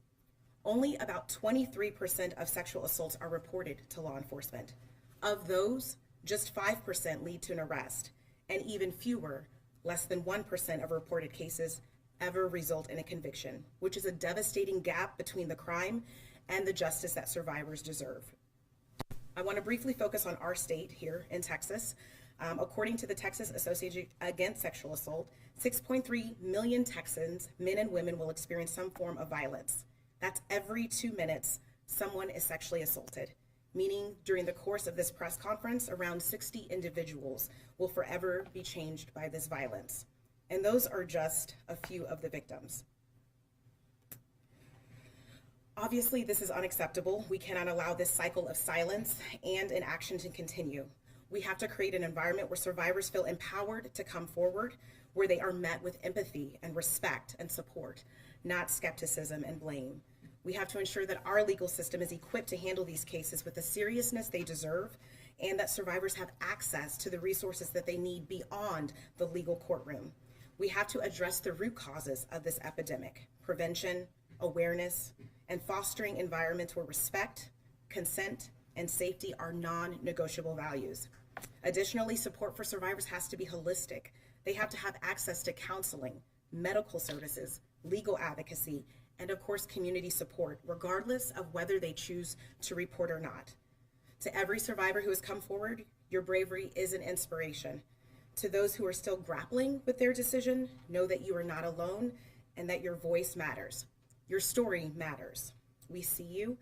Only about 23% of sexual assaults are reported to law enforcement. Of those, just 5% lead to an arrest, and even fewer, less than 1% of reported cases, ever result in a conviction, which is a devastating gap between the crime and the justice that survivors deserve. I want to briefly focus on our state here in Texas. According to the Texas Association Against Sexual Assault, 6.3 million Texans, men and women, will experience some form of violence. That's every 2 minutes someone is sexually assaulted, meaning during the course of this press conference, around 60 individuals will forever be changed by this violence. And those are just a few of the victims. Obviously, this is unacceptable. We cannot allow this cycle of silence and inaction to continue. We have to create an environment where survivors feel empowered to come forward, where they are met with empathy and respect and support, not skepticism and blame. We have to ensure that our legal system is equipped to handle these cases with the seriousness they deserve, and that survivors have access to the resources that they need beyond the legal courtroom. We have to address the root causes of this epidemic: prevention, awareness, and fostering environments where respect, consent, and safety are non-negotiable values. Additionally, support for survivors has to be holistic. They have to have access to counseling, medical services, legal advocacy, and of course, community support, regardless of whether they choose to report or not. To every survivor who has come forward, your bravery is an inspiration. To those who are still grappling with their decision, know that you are not alone and that your voice matters. Your story matters. We see you,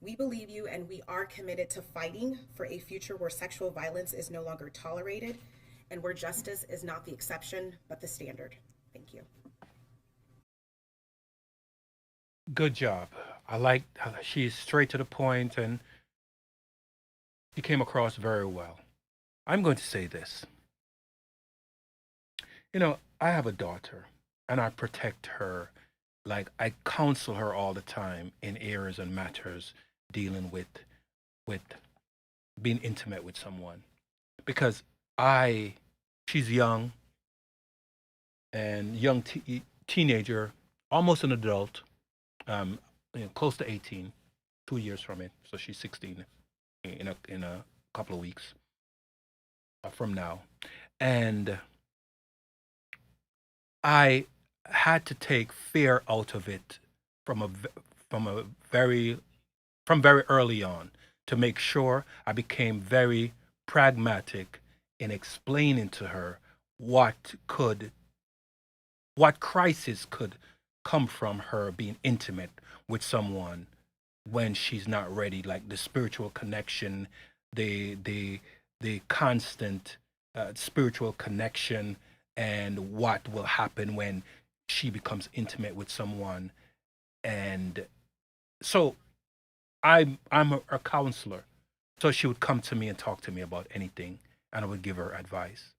we believe you, and we are committed to fighting for a future where sexual violence is no longer tolerated and where justice is not the exception, but the standard. Thank you. Good job. I like how she's straight to the point and she came across very well. I'm going to say this. You know, I have a daughter and I protect her. Like, I counsel her all the time in areas and matters dealing with being intimate with someone, because she's young and teenager, almost an adult, close to 18, 2 years from it. So she's 16 in a couple of weeks from now, and I had to take fear out of it from very early on, to make sure I became very pragmatic in explaining to her what crisis could come from her being intimate with someone when she's not ready, like the spiritual connection, the constant spiritual connection, and what will happen when she becomes intimate with someone. And so I'm a counselor. So she would come to me and talk to me about anything, and I would give her advice.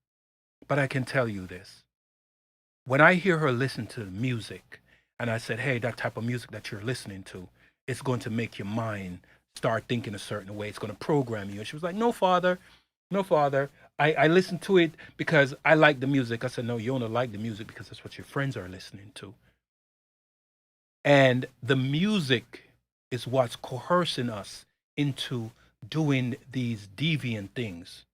But I can tell you this: when I hear her listen to music, and I said, "Hey, that type of music that you're listening to, it's going to make your mind start thinking a certain way. It's going to program you." And she was like, "No, father, no, father. I listen to it because I like the music." I said, "No, you only like the music because that's what your friends are listening to. And the music is what's coercing us into doing these deviant things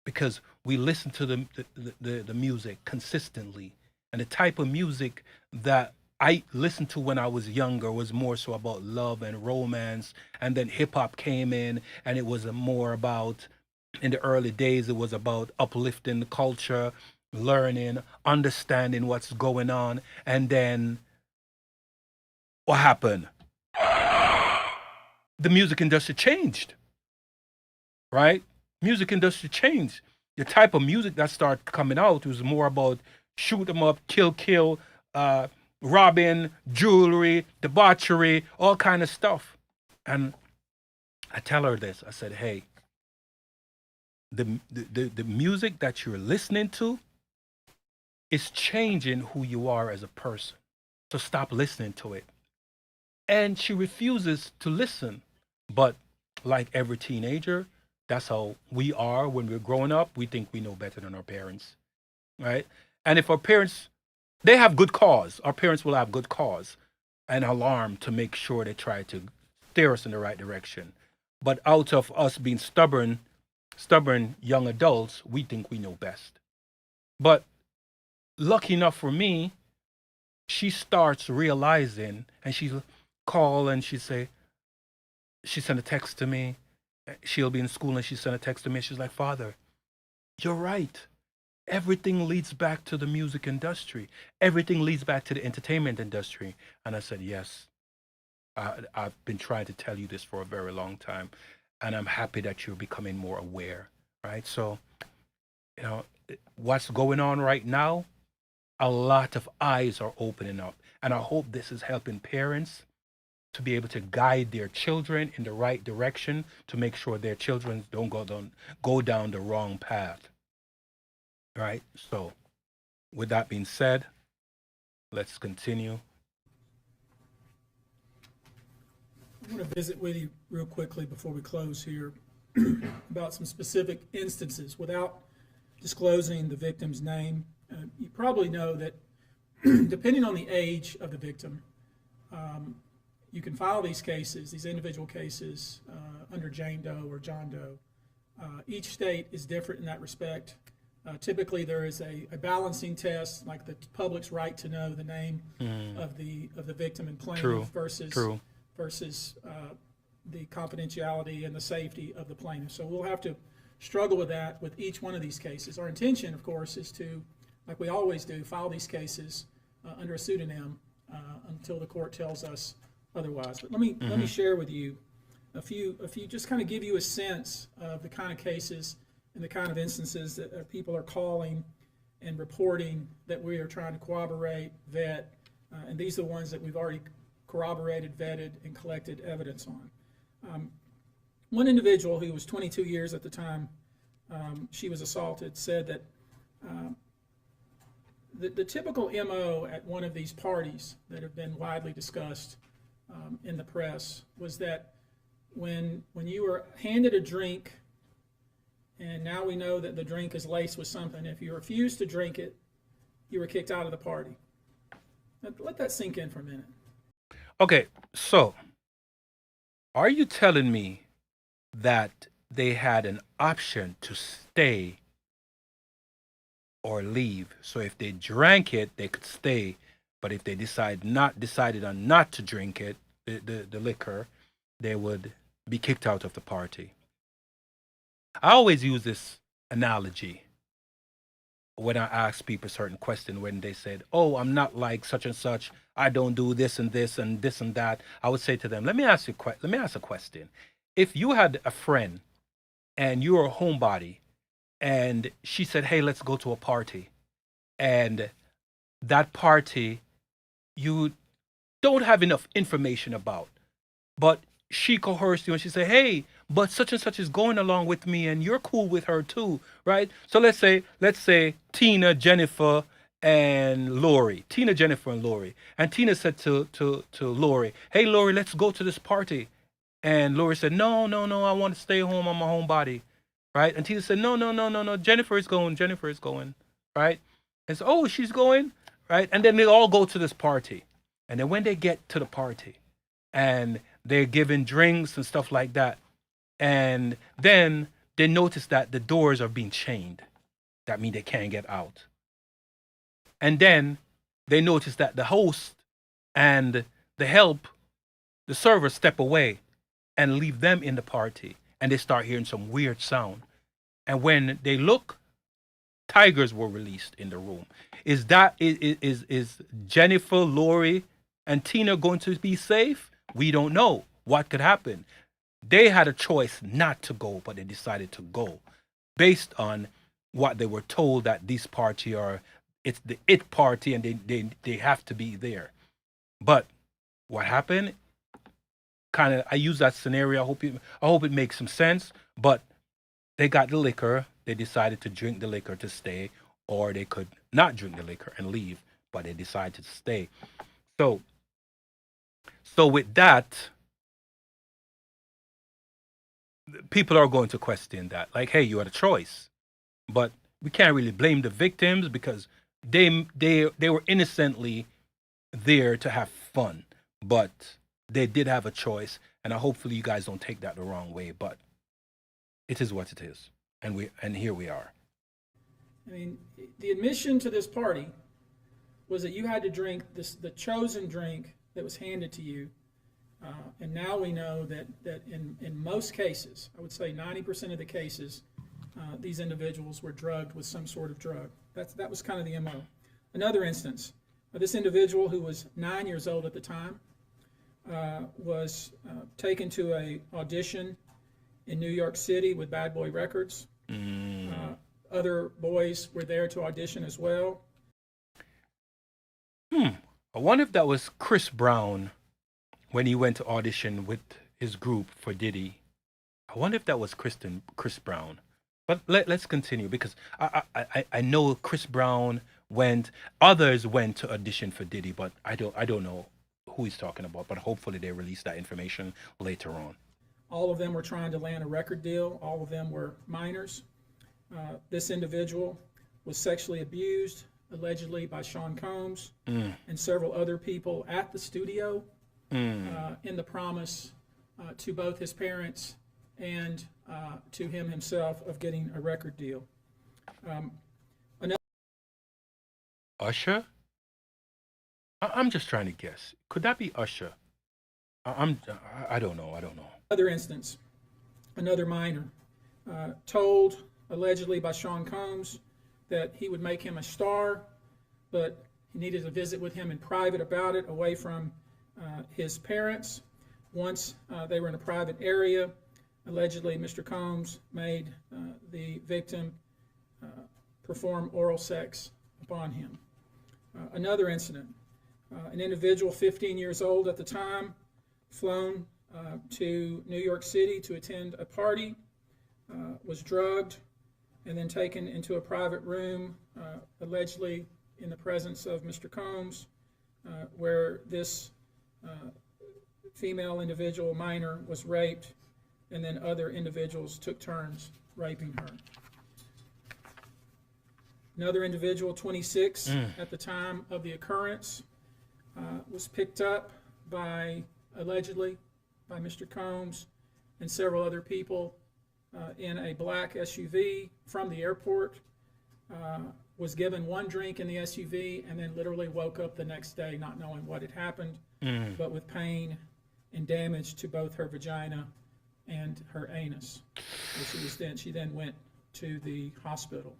because we listen to the music consistently. And the type of music that I listened to when I was younger was more so about love and romance. And then hip hop came in, and it was more about, in the early days, it was about uplifting the culture, learning, understanding what's going on. And then what happened? The music industry changed, right? Music industry changed. The type of music that started coming out was more about shoot 'em up, kill, robbing, jewelry, debauchery, all kind of stuff. And I tell her this. I said, "Hey, the music that you're listening to is changing who you are as a person. So stop listening to it." And she refuses to listen. But like every teenager, that's how we are when we're growing up. We think we know better than our parents, right? And if our parents, they have good cause, our parents will have good cause and alarm to make sure they try to steer us in the right direction. But out of us being stubborn young adults, we think we know best. But lucky enough for me, she starts realizing, and she call and she sent a text to me. She'll be in school and she sent a text to me. She's like, "Father, you're right. Everything leads back to the music industry. Everything leads back to the entertainment industry." And I said, "Yes, I've been trying to tell you this for a very long time. And I'm happy that you're becoming more aware," right? So, you know, what's going on right now, a lot of eyes are opening up. And I hope this is helping parents to be able to guide their children in the right direction to make sure their children don't go down the wrong path. Right? So with that being said, let's continue. I want to visit with you real quickly before we close here about some specific instances without disclosing the victim's name. You probably know that depending on the age of the victim, you can file these cases, these individual cases, under Jane Doe or John Doe. Each state is different in that respect. Typically, there is a balancing test, like the public's right to know the name of the victim and plaintiff versus the confidentiality and the safety of the plaintiff. So we'll have to struggle with that with each one of these cases. Our intention, of course, is to, like we always do, file these cases under a pseudonym until the court tells us otherwise. But let me share with you a few, just kind of give you a sense of the kind of cases and the kind of instances that people are calling and reporting that we are trying to corroborate, vet, and these are the ones that we've already corroborated, vetted, and collected evidence on. One individual who was 22 years at the time she was assaulted said that the typical MO at one of these parties that have been widely discussed in the press was that when you were handed a drink, and now we know that the drink is laced with something, if you refused to drink it, you were kicked out of the party. Now, let that sink in for a minute. Okay, so are you telling me that they had an option to stay or leave? So if they drank it, they could stay, but if they decided on not to drink it, the liquor, they would be kicked out of the party. I always use this analogy when I ask people certain questions when they said, "Oh, I'm not like such and such. I don't do this and this and this and that, I would say to them, let me ask a question. If you had a friend and you're a homebody and she said, "Hey, let's go to a party," and that party you don't have enough information about, but she coerced you and she said, "Hey, but such and such is going along with me and you're cool with her too," right? So let's say Tina, Jennifer, and Lori. Tina, Jennifer, and Lori. And Tina said to Lori, "Hey Lori, let's go to this party." And Lori said, "No, no, no, I want to stay home. I'm a homebody." Right? And Tina said, "No, no, no, no, no. Jennifer is going. Jennifer is going." Right? And so, "Oh, she's going." Right? And then they all go to this party. And then when they get to the party and they're given drinks and stuff like that, and then they notice that the doors are being chained. That means they can't get out. And then they notice that the host and the help, the server, step away and leave them in the party. And they start hearing some weird sound. And when they look, tigers were released in the room. Is Jennifer, Lori, and Tina going to be safe? We don't know what could happen. They had a choice not to go, but they decided to go based on what they were told, that this party it's the it party and they have to be there. But what happened? I use that scenario. I hope it makes some sense. But they got the liquor. They decided to drink the liquor to stay, or they could not drink the liquor and leave, but they decided to stay. So with that, people are going to question that, like, hey, you had a choice, but we can't really blame the victims because they were innocently there to have fun, but they did have a choice, and hopefully you guys don't take that the wrong way, but it is what it is, and here we are. I mean, the admission to this party was that you had to drink the chosen drink that was handed to you. And now we know that in most cases, I would say 90% of the cases, these individuals were drugged with some sort of drug. That was kind of the MO. Another instance, this individual who was 9 years old at the time was taken to a audition in New York City with Bad Boy Records. Other boys were there to audition as well. I wonder if that was Chris Brown when he went to audition with his group for Diddy. I wonder if that was Chris Brown. But let's continue, because I know Chris Brown others went to audition for Diddy, but I don't know who he's talking about. But hopefully they release that information later on. All of them were trying to land a record deal. All of them were minors. This individual was sexually abused, allegedly by Sean Combs and several other people at the studio, in the promise to both his parents and to him himself of getting a record deal. Usher? I'm just trying to guess. Could that be Usher? I don't know. Other instance, another minor told allegedly by Sean Combs that he would make him a star, but he needed to visit with him in private about it, away from his parents. Once they were in a private area, allegedly Mr. Combs made the victim perform oral sex upon him. Another incident, an individual 15 years old at the time, flown to New York City to attend a party, was drugged, and then taken into a private room, allegedly in the presence of Mr. Combs, where this female individual, minor, was raped, and then other individuals took turns raping her. Another individual, 26 at the time of the occurrence, was picked up allegedly by Mr. Combs and several other people in a black SUV from the airport, was given one drink in the SUV, and then literally woke up the next day not knowing what had happened, but with pain and damage to both her vagina and her anus. She then went to the hospital.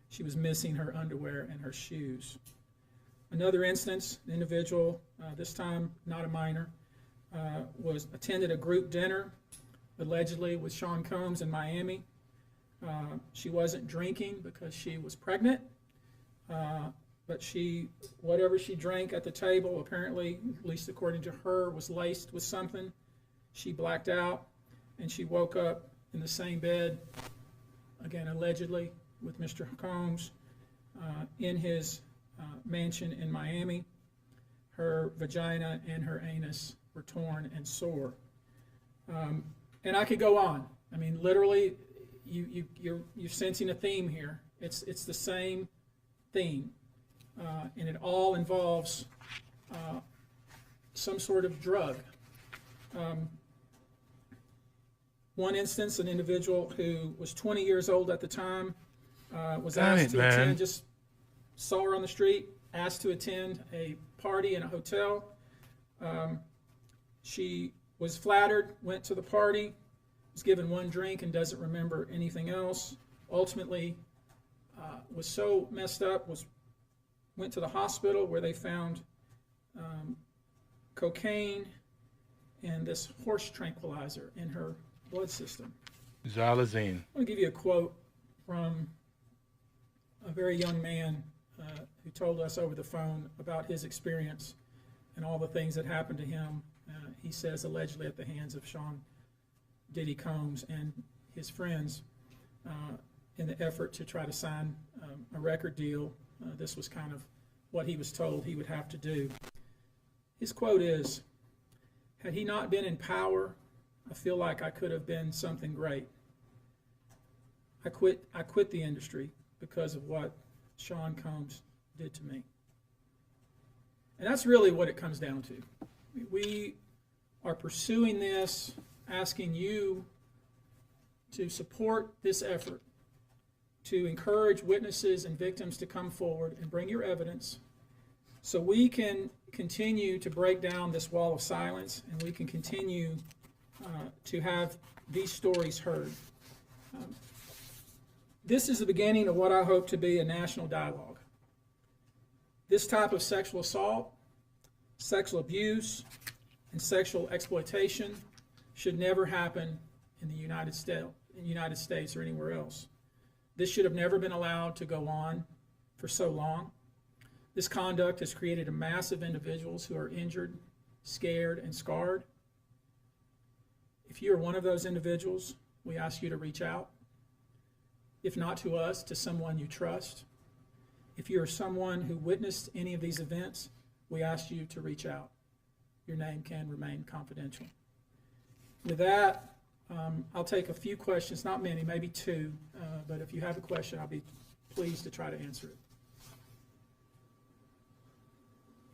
She was missing her underwear and her shoes. Another instance, an individual, this time not a minor, attended a group dinner, allegedly with Sean Combs in Miami. She wasn't drinking because she was pregnant, but whatever she drank at the table, apparently, at least according to her, was laced with something. She blacked out, and she woke up in the same bed, again, allegedly, with Mr. Combs in his mansion in Miami. Her vagina and her anus were torn and sore. And I could go on. I mean, literally, you're sensing a theme here. It's the same theme, and it all involves some sort of drug. One instance, an individual who was 20 years old at the time was asked to attend, just saw her on the street, asked to attend a party in a hotel. She was flattered, went to the party, was given one drink and doesn't remember anything else. Ultimately, was so messed up, went to the hospital where they found cocaine and this horse tranquilizer in her blood system. Xylazine. I want to give you a quote from a very young man who told us over the phone about his experience and all the things that happened to him. He says allegedly at the hands of Sean Diddy Combs and his friends in the effort to try to sign a record deal. This was kind of what he was told he would have to do. His quote is, "Had he not been in power, I feel like I could have been something great. I quit the industry because of what Sean Combs did to me." And that's really what it comes down to. We are pursuing this, asking you to support this effort, to encourage witnesses and victims to come forward and bring your evidence so we can continue to break down this wall of silence and we can continue to have these stories heard. This is the beginning of what I hope to be a national dialogue. This type of sexual assault, sexual abuse, and sexual exploitation should never happen in the United States or anywhere else. This should have never been allowed to go on for so long. This conduct has created a mass of individuals who are injured, scared, and scarred. If you are one of those individuals, we ask you to reach out. If not to us, to someone you trust. If you are someone who witnessed any of these events, we ask you to reach out. Your name can remain confidential. With that, I'll take a few questions, not many, maybe two, but if you have a question, I'll be pleased to try to answer it.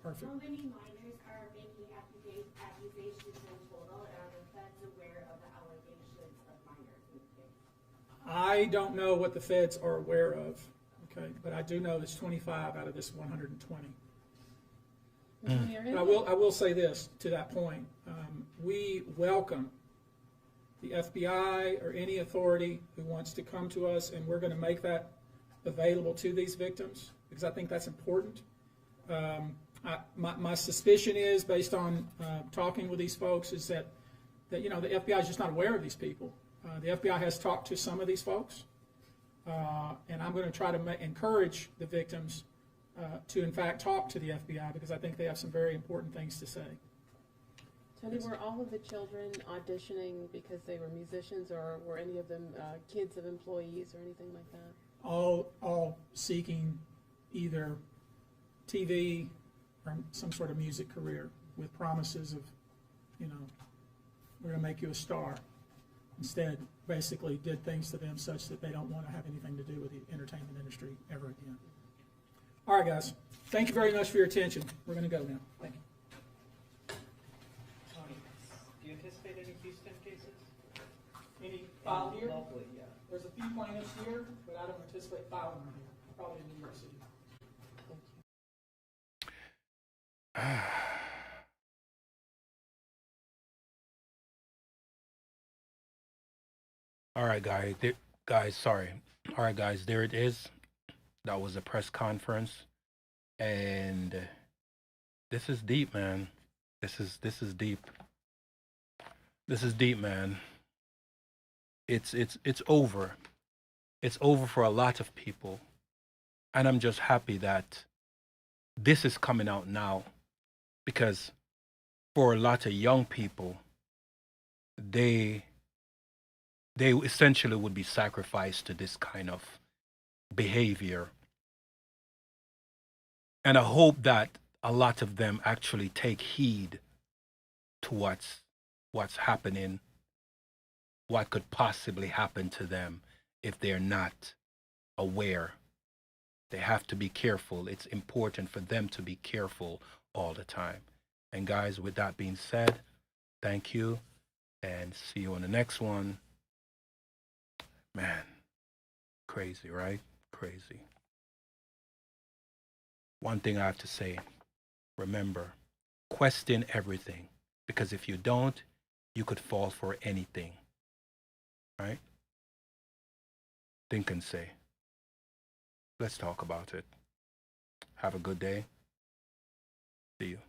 Perfect. How many minors are making accusations in total, and are the feds aware of the allegations of minors in the case? I don't know what the feds are aware of, okay, but I do know it's 25 out of this 120. But I will say this to that point. We welcome the FBI or any authority who wants to come to us, and we're going to make that available to these victims because I think that's important. My suspicion is, based on talking with these folks, is that the FBI is just not aware of these people. The FBI has talked to some of these folks, and I'm going to try to encourage the victims to in fact talk to the FBI because I think they have some very important things to say. Tony, were all of the children auditioning because they were musicians, or were any of them kids of employees or anything like that? All seeking either TV or some sort of music career with promises of, we're going to make you a star. Instead, basically did things to them such that they don't want to have anything to do with the entertainment industry ever again. All right, guys. Thank you very much for your attention. We're going to go now. Thank you. Do you anticipate any Houston cases? Any filed here? Locally, yeah. There's a few plaintiffs here, but I don't anticipate filing them here. Probably in New York City. All right, guys, sorry. All right, guys, there it is. That was a press conference And this is deep, man. This is deep. This is deep, man. It's over. It's over for a lot of people. And I'm just happy that this is coming out now, because for a lot of young people, they they essentially would be sacrificed to this kind of behavior. And I hope that a lot of them actually take heed to what's happening, what could possibly happen to them if they're not aware. They have to be careful. It's important for them to be careful all the time. And guys, with that being said, thank you and see you on the next one. Man, crazy, right? Crazy. One thing I have to say, remember, question everything, because if you don't, you could fall for anything, right? Think and say. Let's talk about it. Have a good day. See you.